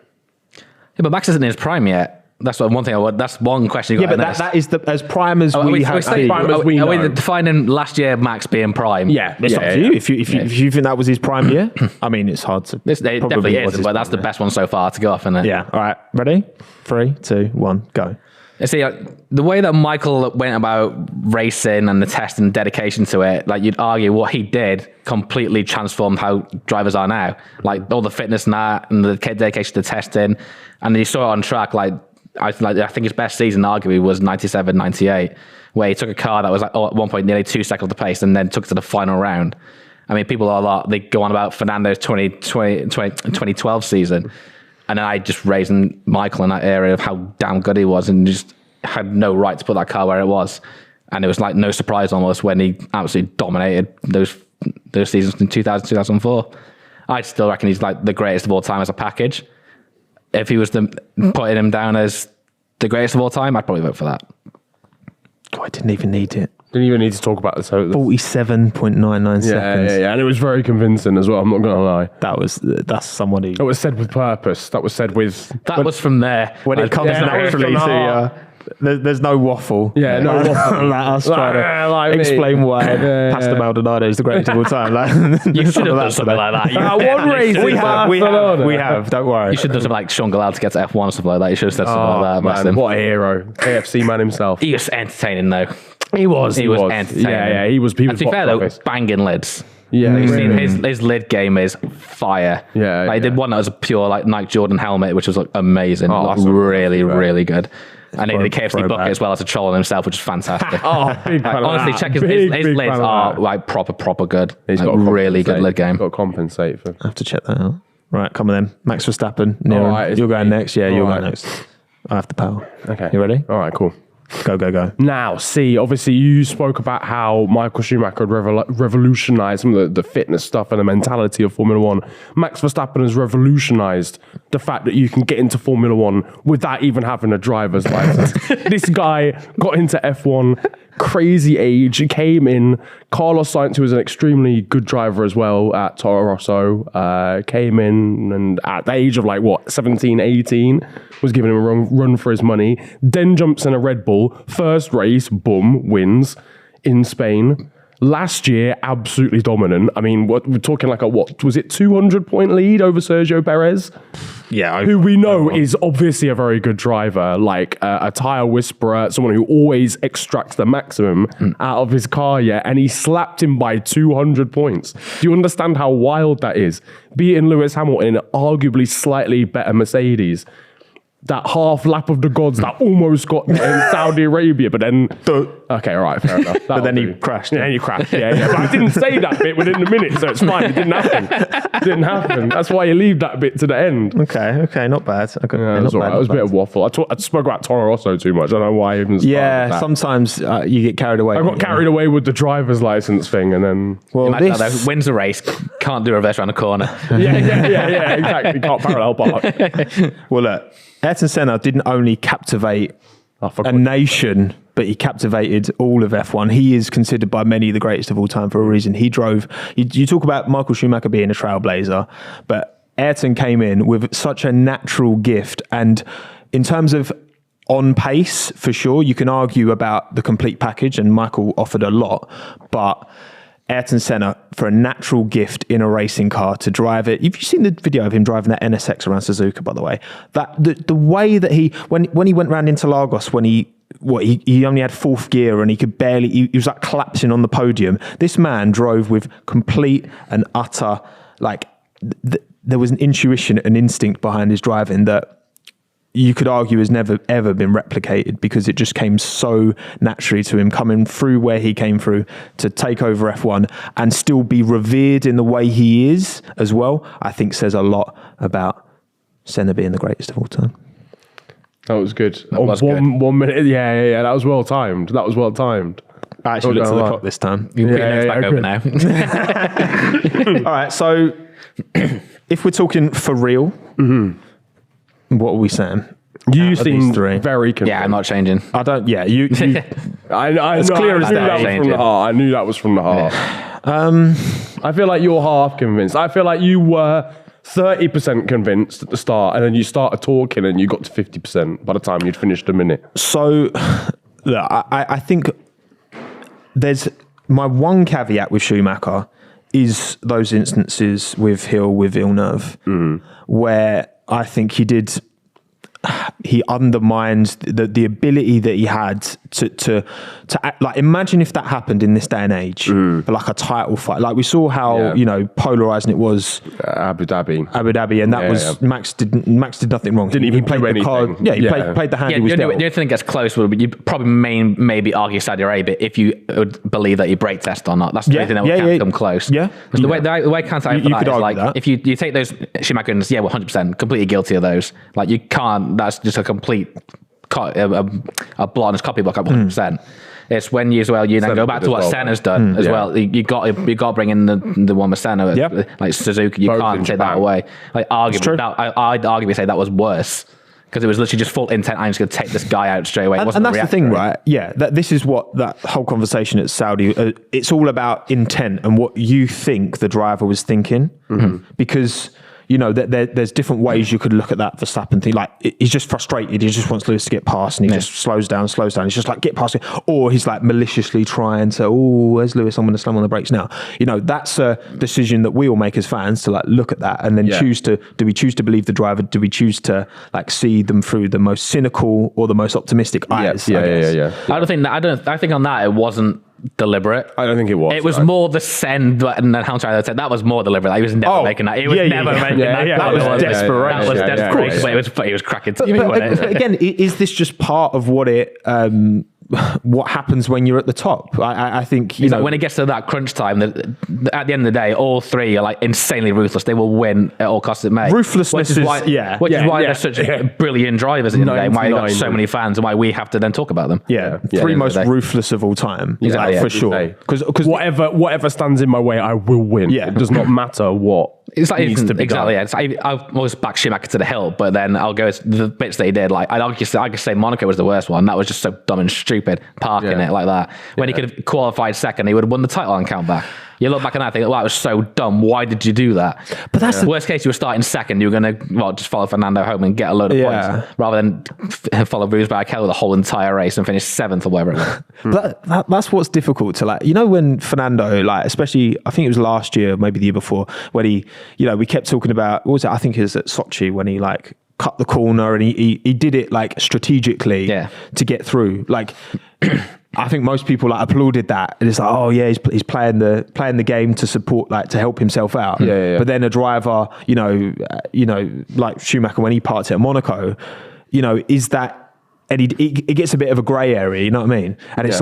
but Max isn't in his prime yet. That's one thing. That's one question. You Yeah, got but that is as prime as we have saying been. prime as we are we know. defining last year Max being prime? Yeah. It's up to you. If you think that was his prime year, I mean, it's hard to. It definitely was is, his but that's the prime best one so far to go off, isn't it? year. Yeah. All right. Ready? 3, 2, 1, go. See, the way that Michael went about racing and the test and dedication to it, like you'd argue what he did completely transformed how drivers are now. Like all the fitness and that, and the dedication to testing, and you saw it on track. I think his best season arguably was 97, 98, where he took a car that was like at one point nearly 2 seconds of the pace, and then took it to the final round. I mean, they go on about Fernando's 2012 season. And then I just raising Michael in that area of how damn good he was, and just had no right to put that car where it was. And it was like no surprise almost when he absolutely dominated those seasons in 2000, 2004. I still reckon he's like the greatest of all time as a package. If he was putting him down as the greatest of all time, I'd probably vote for that. God, I didn't even need it. Didn't even need to talk about this. 47.99 seconds. Yeah. And it was very convincing as well. I'm not going to lie. That's somebody. That was said with purpose. That was said with. That was from there. When it comes naturally to there's no waffle. Yeah, no waffle. Like us trying to like me. explain why Pastor Maldonado is the greatest of all time. Like, You should have done something like that. One race we have. Don't worry. You should have done something like Sean Gallard to get to F1 and stuff like that. You should have said something like that. Bless him. What a hero. AFC man himself. He was entertaining though. He was entertaining. Yeah, he was. And to be fair though, banging lids. Yeah, You've seen really. his lid game is fire. Yeah, Like, he did one that was a pure like Nike Jordan helmet, which was like amazing. Oh, Like, that's really good. And he did the KFC throwback. bucket as well as a troll on himself, which is fantastic. Big fan of Honestly, that. check his Big lids fan of are that. like proper good. He's Like, got to really good compensate. lid game. Got to compensate for. I have to check that out. Right, come on then. Max Verstappen, Niran. All right, you're going me. next. Yeah, All you're right. going next. I have the power. Okay. You ready? All right, cool. Go. Now, see, obviously you spoke about how Michael Schumacher had revolutionized some of the fitness stuff and the mentality of Formula One. Max Verstappen has revolutionized the fact that you can get into Formula One without even having a driver's license. This guy got into F1, crazy age, he came in. Carlos Sainz, who was an extremely good driver as well at Toro Rosso, came in and at the age of 17, 18, was giving him a run for his money. Then jumps in a Red Bull. First race, boom, wins in Spain. Last year, absolutely dominant. I mean, we're talking like what was it, 200-point lead over Sergio Perez? Yeah. Who we know is obviously a very good driver, like a tire whisperer, someone who always extracts the maximum out of his car, and he slapped him by 200 points. Do you understand how wild that is? Beating Lewis Hamilton, arguably slightly better Mercedes. That half lap of the gods that almost got in Saudi Arabia, but then... Okay, all right, fair enough. But then he crashed. Yeah, then he crashed, yeah. But I didn't say that bit within the minute, so it's fine. It didn't happen. That's why you leave that bit to the end. Okay, not bad. Okay, Yeah, it was all right. It was a bit of waffle. I spoke about Toro Rosso too much. I don't know why I even started with that. Sometimes you get carried away. I got carried away with the driver's license thing, and then... Well, Imagine that, though. Wins a race, can't do a reverse around the corner. Yeah, exactly. Can't parallel park. Well, look, Ayrton Senna didn't only captivate a nation, but he captivated all of F1. He is considered by many the greatest of all time for a reason. He drove... You talk about Michael Schumacher being a trailblazer, but Ayrton came in with such a natural gift, and in terms of on pace for sure. You can argue about the complete package, and Michael offered a lot, but Ayrton Senna, for a natural gift in a racing car to drive it. Have you seen the video of him driving that NSX around Suzuka, by the way? That the way that he, when he went round into Lagos, when he only had fourth gear and he could barely, he was like collapsing on the podium. This man drove with complete and utter, like, there was an intuition and instinct behind his driving that you could argue has never ever been replicated, because it just came so naturally to him, coming through where he came through to take over F1 and still be revered in the way he is as well. I think says a lot about Senna being the greatest of all time. That was good. That was good. 1 minute. Yeah. That was well timed. I actually looked at the clock this time. You can put your notes back over now. All right, so if we're talking for real, what are we saying? You Out of seem these three? very convinced. Yeah, I'm not changing. I don't. Yeah, you I clear as knew day. that was from the heart. I knew that was from the heart. I feel like you're half convinced. I feel like you were 30% convinced at the start, and then you started talking and you got to 50% by the time you'd finished a minute. So, look, I think there's my one caveat with Schumacher is those instances with Hill, with Villeneuve, where I think he undermined the ability that he had to act. Like, imagine if that happened in this day and age, for like a title fight. Like we saw how polarizing it was. Abu Dhabi, and that was Max did nothing wrong. Didn't even play do the anything. card. Yeah, he played the hand he was the dealt. only thing that gets close would be you probably maybe argue Saudi Arabia if you would believe that you brake test or not. That's the only thing that would come close. Yeah. The way counter You could is argue like that. if you take those Schumacher and 100% completely guilty of those. Like you can't. That's just a complete a blonde copybook at 100%. It's when you then go back to what Senna's done as well. You got to bring in the one with Senna, like Suzuka. You Both can't take that away. Like I'd arguably say that was worse. Because it was literally just full intent. I'm just going to take this guy out straight away. And that's the thing, right? Yeah, this is what that whole conversation at Saudi. It's all about intent and what you think the driver was thinking. Because there's different ways you could look at that Verstappen thing. Like he's just frustrated. He just wants Lewis to get past, and he just slows down. He's just like, get past it. Or he's like maliciously trying to, where's Lewis? I'm going to slam on the brakes now. That's a decision that we all make as fans to like look at that and then do we choose to believe the driver? Do we choose to like see them through the most cynical or the most optimistic eyes? Yeah. I think on that it wasn't deliberate. I don't think it was. It was more the send and then how said that was more deliberate. He was never making that. He was never making that. That was desperation. That was desperation. But he was cracking. But again, is this just part of what what happens when you're at the top? I think when it gets to that crunch time, at the end of the day, all three are like insanely ruthless. They will win at all costs it may. Ruthlessness is why they're such brilliant drivers at the end of the day. Why they got so many fans and why we have to then talk about them. Three most ruthless of all-time, for sure. Because whatever stands in my way, I will win. It does not matter what. It's like needs to be exactly. done. I've always backed Schumacher to the hill, but then I'll go the bits that he did. Like I could say Monaco was the worst one. That was just so dumb and stupid, parking it like that. When he could have qualified second, he would have won the title on count back. You look back on that and think, wow, that was so dumb. Why did you do that? But that's the worst case. You were starting second. You were going to just follow Fernando home and get a load of points rather than follow Rosberg the whole entire race and finish seventh or whatever it was. But that's what's difficult to when Fernando, especially I think it was last year, maybe the year before, when he, we kept talking about, what was it? I think it was at Sochi when he cut the corner and he did it strategically to get through. I think most people applauded that. And it's he's playing the game to support, to help himself out. But then a driver, like Schumacher when he parked it at Monaco, is that, and it gets a bit of a grey area. You know what I mean? And it's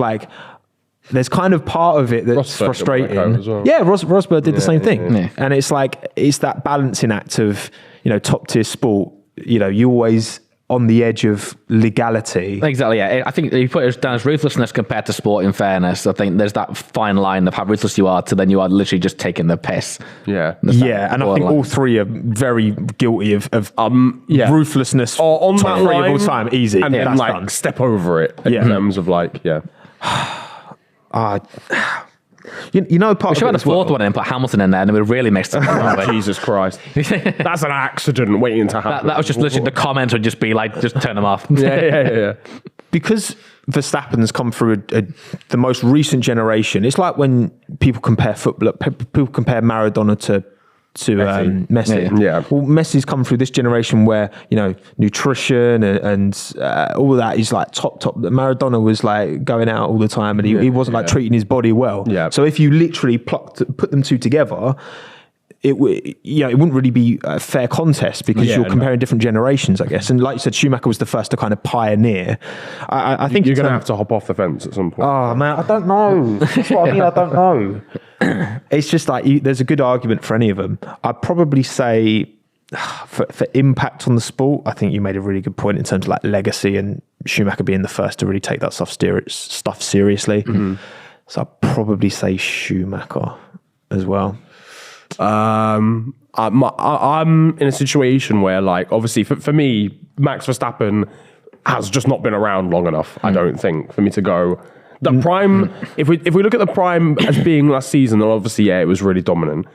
there's kind of part of it that's frustrating. As well. Yeah, Rosberg did the same thing, and it's it's that balancing act of top tier sport. You always on the edge of legality. Exactly, yeah. I think you put it down as ruthlessness compared to sport in fairness. I think there's that fine line of how ruthless you are to then you are literally just taking the piss. And I think all three are very guilty of ruthlessness on top that three line, of all time. Easy. And then done. step over it in terms of You know, part We should of have it the as fourth well- one and put Hamilton in there, and it would really mix it up. Jesus Christ. That's an accident waiting to happen. That was just literally the comments would just be like, just turn them off. Yeah. because Verstappen's come through the most recent generation. It's like when people compare football, people compare Maradona to Messi. Yeah. Well, Messi's come through this generation where, you know, nutrition and all of that is like top. Maradona was like going out all the time, and he wasn't like treating his body well. Yeah. So if you literally put them two together, it wouldn't really be a fair contest because you're comparing different generations, I guess. And like you said, Schumacher was the first to kind of pioneer. I think You're going to have to hop off the fence at some point. Oh man, I don't know. That's what I mean. I don't know. It's just like there's a good argument for any of them. I'd probably say for impact on the sport, I think you made a really good point in terms of like legacy and Schumacher being the first to really take that stuff seriously. Mm-hmm. So I'd probably say Schumacher as well. I'm in a situation where, like, obviously for me, Max Verstappen has just not been around long enough. I don't think for me to go the prime. If we look at the prime as being last season, then obviously it was really dominant.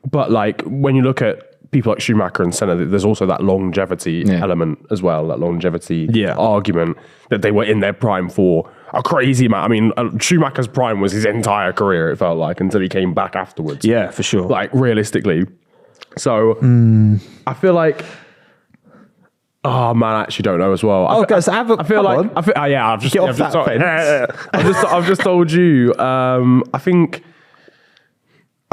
But like when you look at people like Schumacher and Senna, there's also that longevity element as well. That longevity argument that they were in their prime for a crazy amount. I mean, Schumacher's prime was his entire career, it felt like, until he came back afterwards. Yeah, for sure. Like, realistically. So, I feel like... Oh, man, I actually don't know as well. I've just get off that fence. I've just told you. I think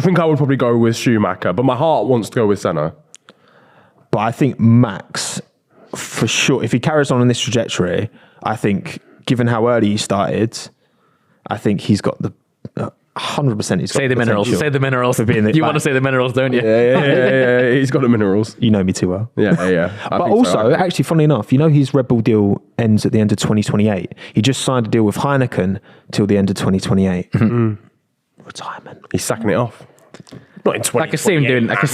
I would probably go with Schumacher, but my heart wants to go with Senna. But I think Max, for sure, if he carries on this trajectory, I think... Given how early he started, I think he's got the 100%. He's got Say the minerals. Say the minerals. For being You want to say the minerals, don't you? Yeah. He's got the minerals. You know me too well. Yeah. But also, actually, funnily enough, you know his Red Bull deal ends at the end of 2028. He just signed a deal with Heineken till the end of 2028. Retirement. He's sacking it off. Not in 20. I could see him doing. I could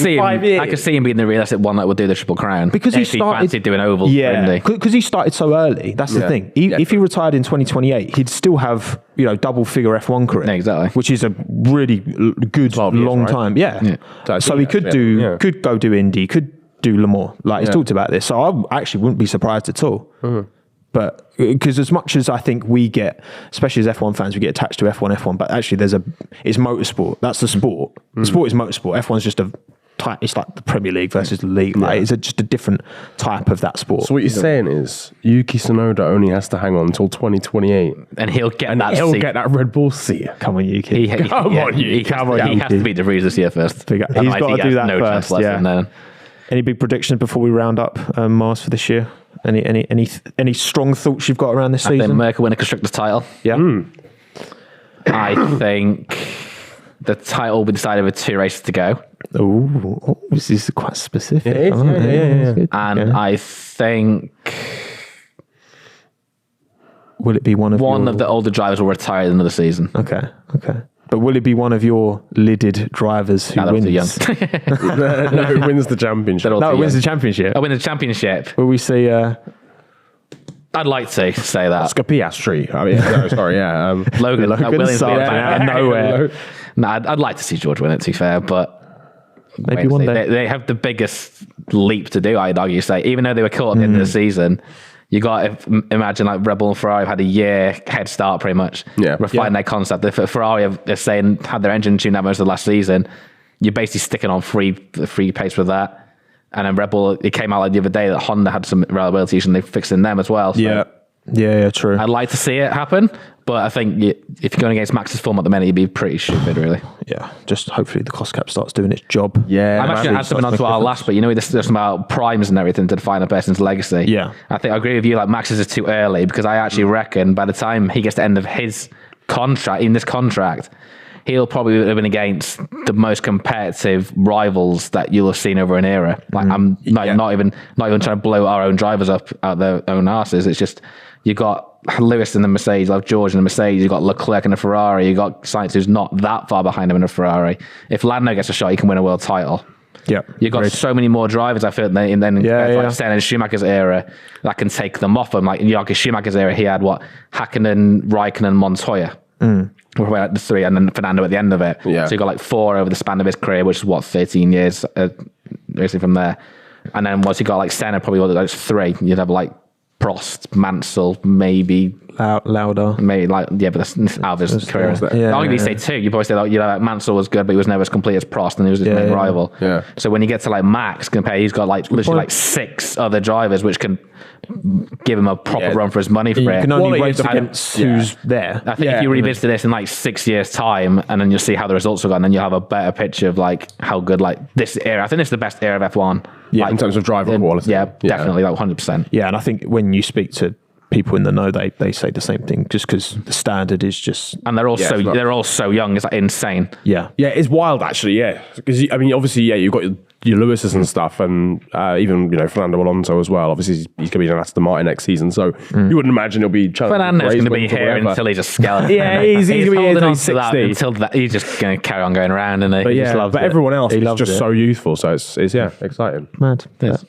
see him being the realistic one that would do the Triple Crown Because he if started fancied doing ovals. Yeah, because he started so early. That's the thing. If he retired in 2028, he'd still have double figure F1 career. Exactly. Which is a really good long time. Yeah. So he could could go do Indy, could do Le Mans. Like he's talked about this. So I actually wouldn't be surprised at all. But because as much as I think we get, especially as F1 fans, we get attached to F1, but actually it's motorsport. That's the sport. The sport is motorsport. F1's just it's like the Premier League versus the league. Like it's just a different type of that sport. So what you're saying is Yuki Tsunoda only has to hang on until 2028. And he'll get get that Red Bull seat. Come on, Yuki. He has to beat De Vries this year first. He's got to do that first. Yeah. Any big predictions before we round up Mars for this year? Any strong thoughts you've got around this season? I think Merck will win a constructor's title. Yeah. I think the title will be decided with 2 races to go. Oh, this is quite specific. It is, yeah. And I think will it be one of the older drivers will retire at the end of the season. Okay. But will it be one of your lidded drivers who wins? No, who wins the championship? No, it wins the championship. I win the championship. Will we see? I'd like to say that. Oscar Piastri. I mean, no, sorry, yeah. Logan Williams out of nowhere. No, I'd like to see George win it, to be fair, but maybe one day. They have the biggest leap to do, I'd argue. Say, even though they were caught at the end of the season, you got to imagine like Red Bull and Ferrari have had a year head start pretty much. Yeah. Refining their concept. The Ferrari they're saying had their engine tuned out most of the last season. You're basically sticking on free pace with that. And then Red Bull, it came out like the other day that Honda had some reliability issues and they fixed in them as well. So Yeah, true. I'd like to see it happen, but I think if you're going against Max's form at the minute, you'd be pretty stupid, really. Yeah, just hopefully the cost cap starts doing its job. Yeah. I'm actually going to add something onto our last, but there's about primes and everything to define a person's legacy. Yeah. I think I agree with you, like Max's is too early, because I actually reckon by the time he gets to the end of his contract, in this contract, he'll probably have been against the most competitive rivals that you'll have seen over an era. Like I'm not even trying to blow our own drivers up out their own asses. It's just you got Lewis in the Mercedes, like George in the Mercedes, you got Leclerc in a Ferrari, you got Sainz who's not that far behind him in a Ferrari. If Lando gets a shot, he can win a world title. Yeah, you've got so many more drivers, I feel, than in Schumacher's era that can take them off him. Like in Schumacher's era, he had Hakkinen, Raikkonen, Montoya. We're like the 3, and then Fernando at the end of it. Yeah. So you got like 4 over the span of his career, which is what, 13 years, basically from there. And then once you got like Senna, probably like 3. You'd have like Prost, Mansell, maybe Lauda. maybe like but that's out of his career. Yeah, Arguably say 2. You probably say like Mansell was good, but he was never as complete as Prost, and he was his main rival. Yeah. So when you get to like Max, compare, he's got like literally like 6 other drivers which can give him a proper run for his money for You it. can only Quality race is- against who's there. I think if you revisit this in like 6 years' time, and then you'll see how the results have gone, then you'll have a better picture of like how good like this era. I think this is the best era of F1. Yeah, like, in terms of driver quality. Yeah, definitely, like 100%. Yeah, and I think when you speak to people in the know, they say the same thing, just because the standard is just... And they're all so young. It's like insane. Yeah. Yeah, it's wild actually. Yeah, because I mean, obviously, you've got your Lewis's and stuff, and even Fernando Alonso as well. Obviously, he's going to be in Aston Martin next season, so you wouldn't imagine he'll be. Fernando's going to be here until he's a skeleton. Yeah, he's going to be here holding until on he's to that 60. until that. He's just going to carry on going around, and But he yeah, just loves but it. everyone else He is loves just it. so youthful. So it's exciting. Mad. Yes.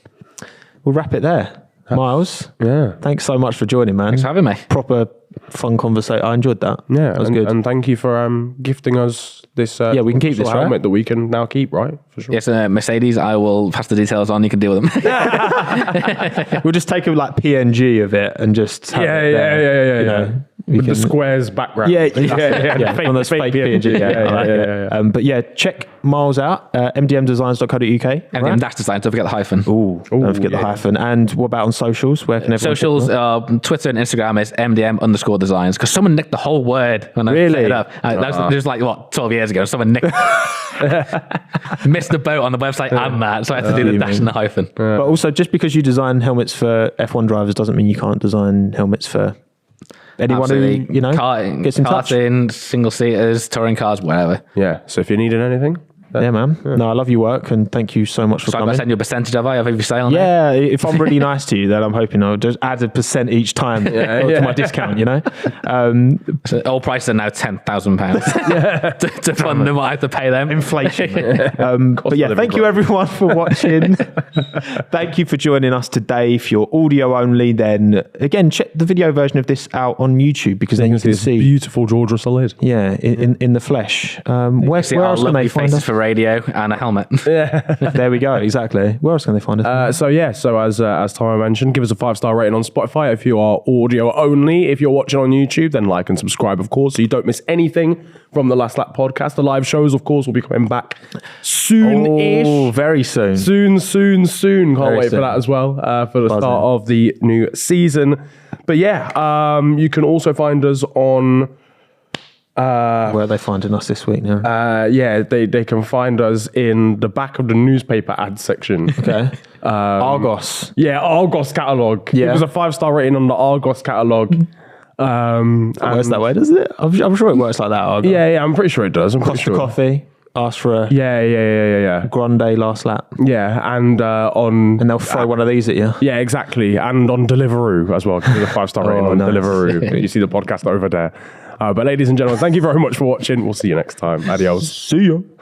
We'll wrap it there. Miles, Yeah. thanks so much for joining, man. Thanks for having me. Proper fun conversation. I enjoyed that. Yeah, that was and, good. and thank you for gifting us this. Yeah, we can keep this, right? helmet that we can now keep, right? For sure. Yes, Mercedes. I will pass the details on. You can deal with them. We'll just take a PNG of it and just have it there, you know. We With the can- squares background. Yeah, yeah. one of those fake PNG. Yeah, I like it. But yeah, check Miles out. MDMdesigns.co.uk. MDM Dash Design. Don't forget the hyphen. Ooh, don't forget the yeah. hyphen. And what about on socials? Where can everyone Socials, check them Twitter and Instagram is MDM_designs, because someone nicked the whole word when I Really? set it up. That was just like, 12 years ago. Someone nicked, missed the boat on the website and that, so I had to do the dash and the hyphen. But also, just because you design helmets for F1 drivers doesn't mean you can't design helmets for anyone Absolutely. who, gets in touch. Karting, single seaters, touring cars, whatever. Yeah. So if you're needing anything, Yeah, man. No, I love your work and thank you so much for So I'm going coming. to send you a percentage of every sale on it. Yeah, if I'm really nice to you, then I'm hoping I'll just add a % each time to my discount, So all prices are now £10,000 to fund them. What I have to pay them. Inflation. But yeah, thank you everyone for watching. Thank you for joining us today. If you're audio only, then again, check the video version of this out on YouTube, because then you can this see, beautiful George Russell is. yeah, in the flesh. Where See else our can they lovely find faces us? for radio and a helmet. There we go. Exactly. Where else can they find us? So as Tommo mentioned, give us a 5-star rating on Spotify if you are audio only. If you're watching on YouTube, then like and subscribe, of course, so you don't miss anything from the Last Lap podcast. The live shows, of course, will be coming back soon-ish. Oh, very soon. Soon. Can't Very wait for soon. that as well, for the Buzzing. start of the new season. But yeah, you can also find us on... Where are they finding us this week now? they can find us in the back of the newspaper ad section. Okay. Argos. Yeah, Argos catalogue. Yeah. Give us a 5-star rating on the Argos catalogue. Works that way, doesn't it? I'm sure it works like that, Argos. Yeah, I'm pretty sure it does. I'm pretty Costa sure. Coffee. Ask for a Yeah. grande last lap. Yeah, and on... And they'll throw one of these at you. Yeah, exactly. And on Deliveroo as well. Give us a 5-star rating on nice. Deliveroo. You see the podcast over there. But ladies and gentlemen, thank you very much for watching. We'll see you next time. Adios. See ya.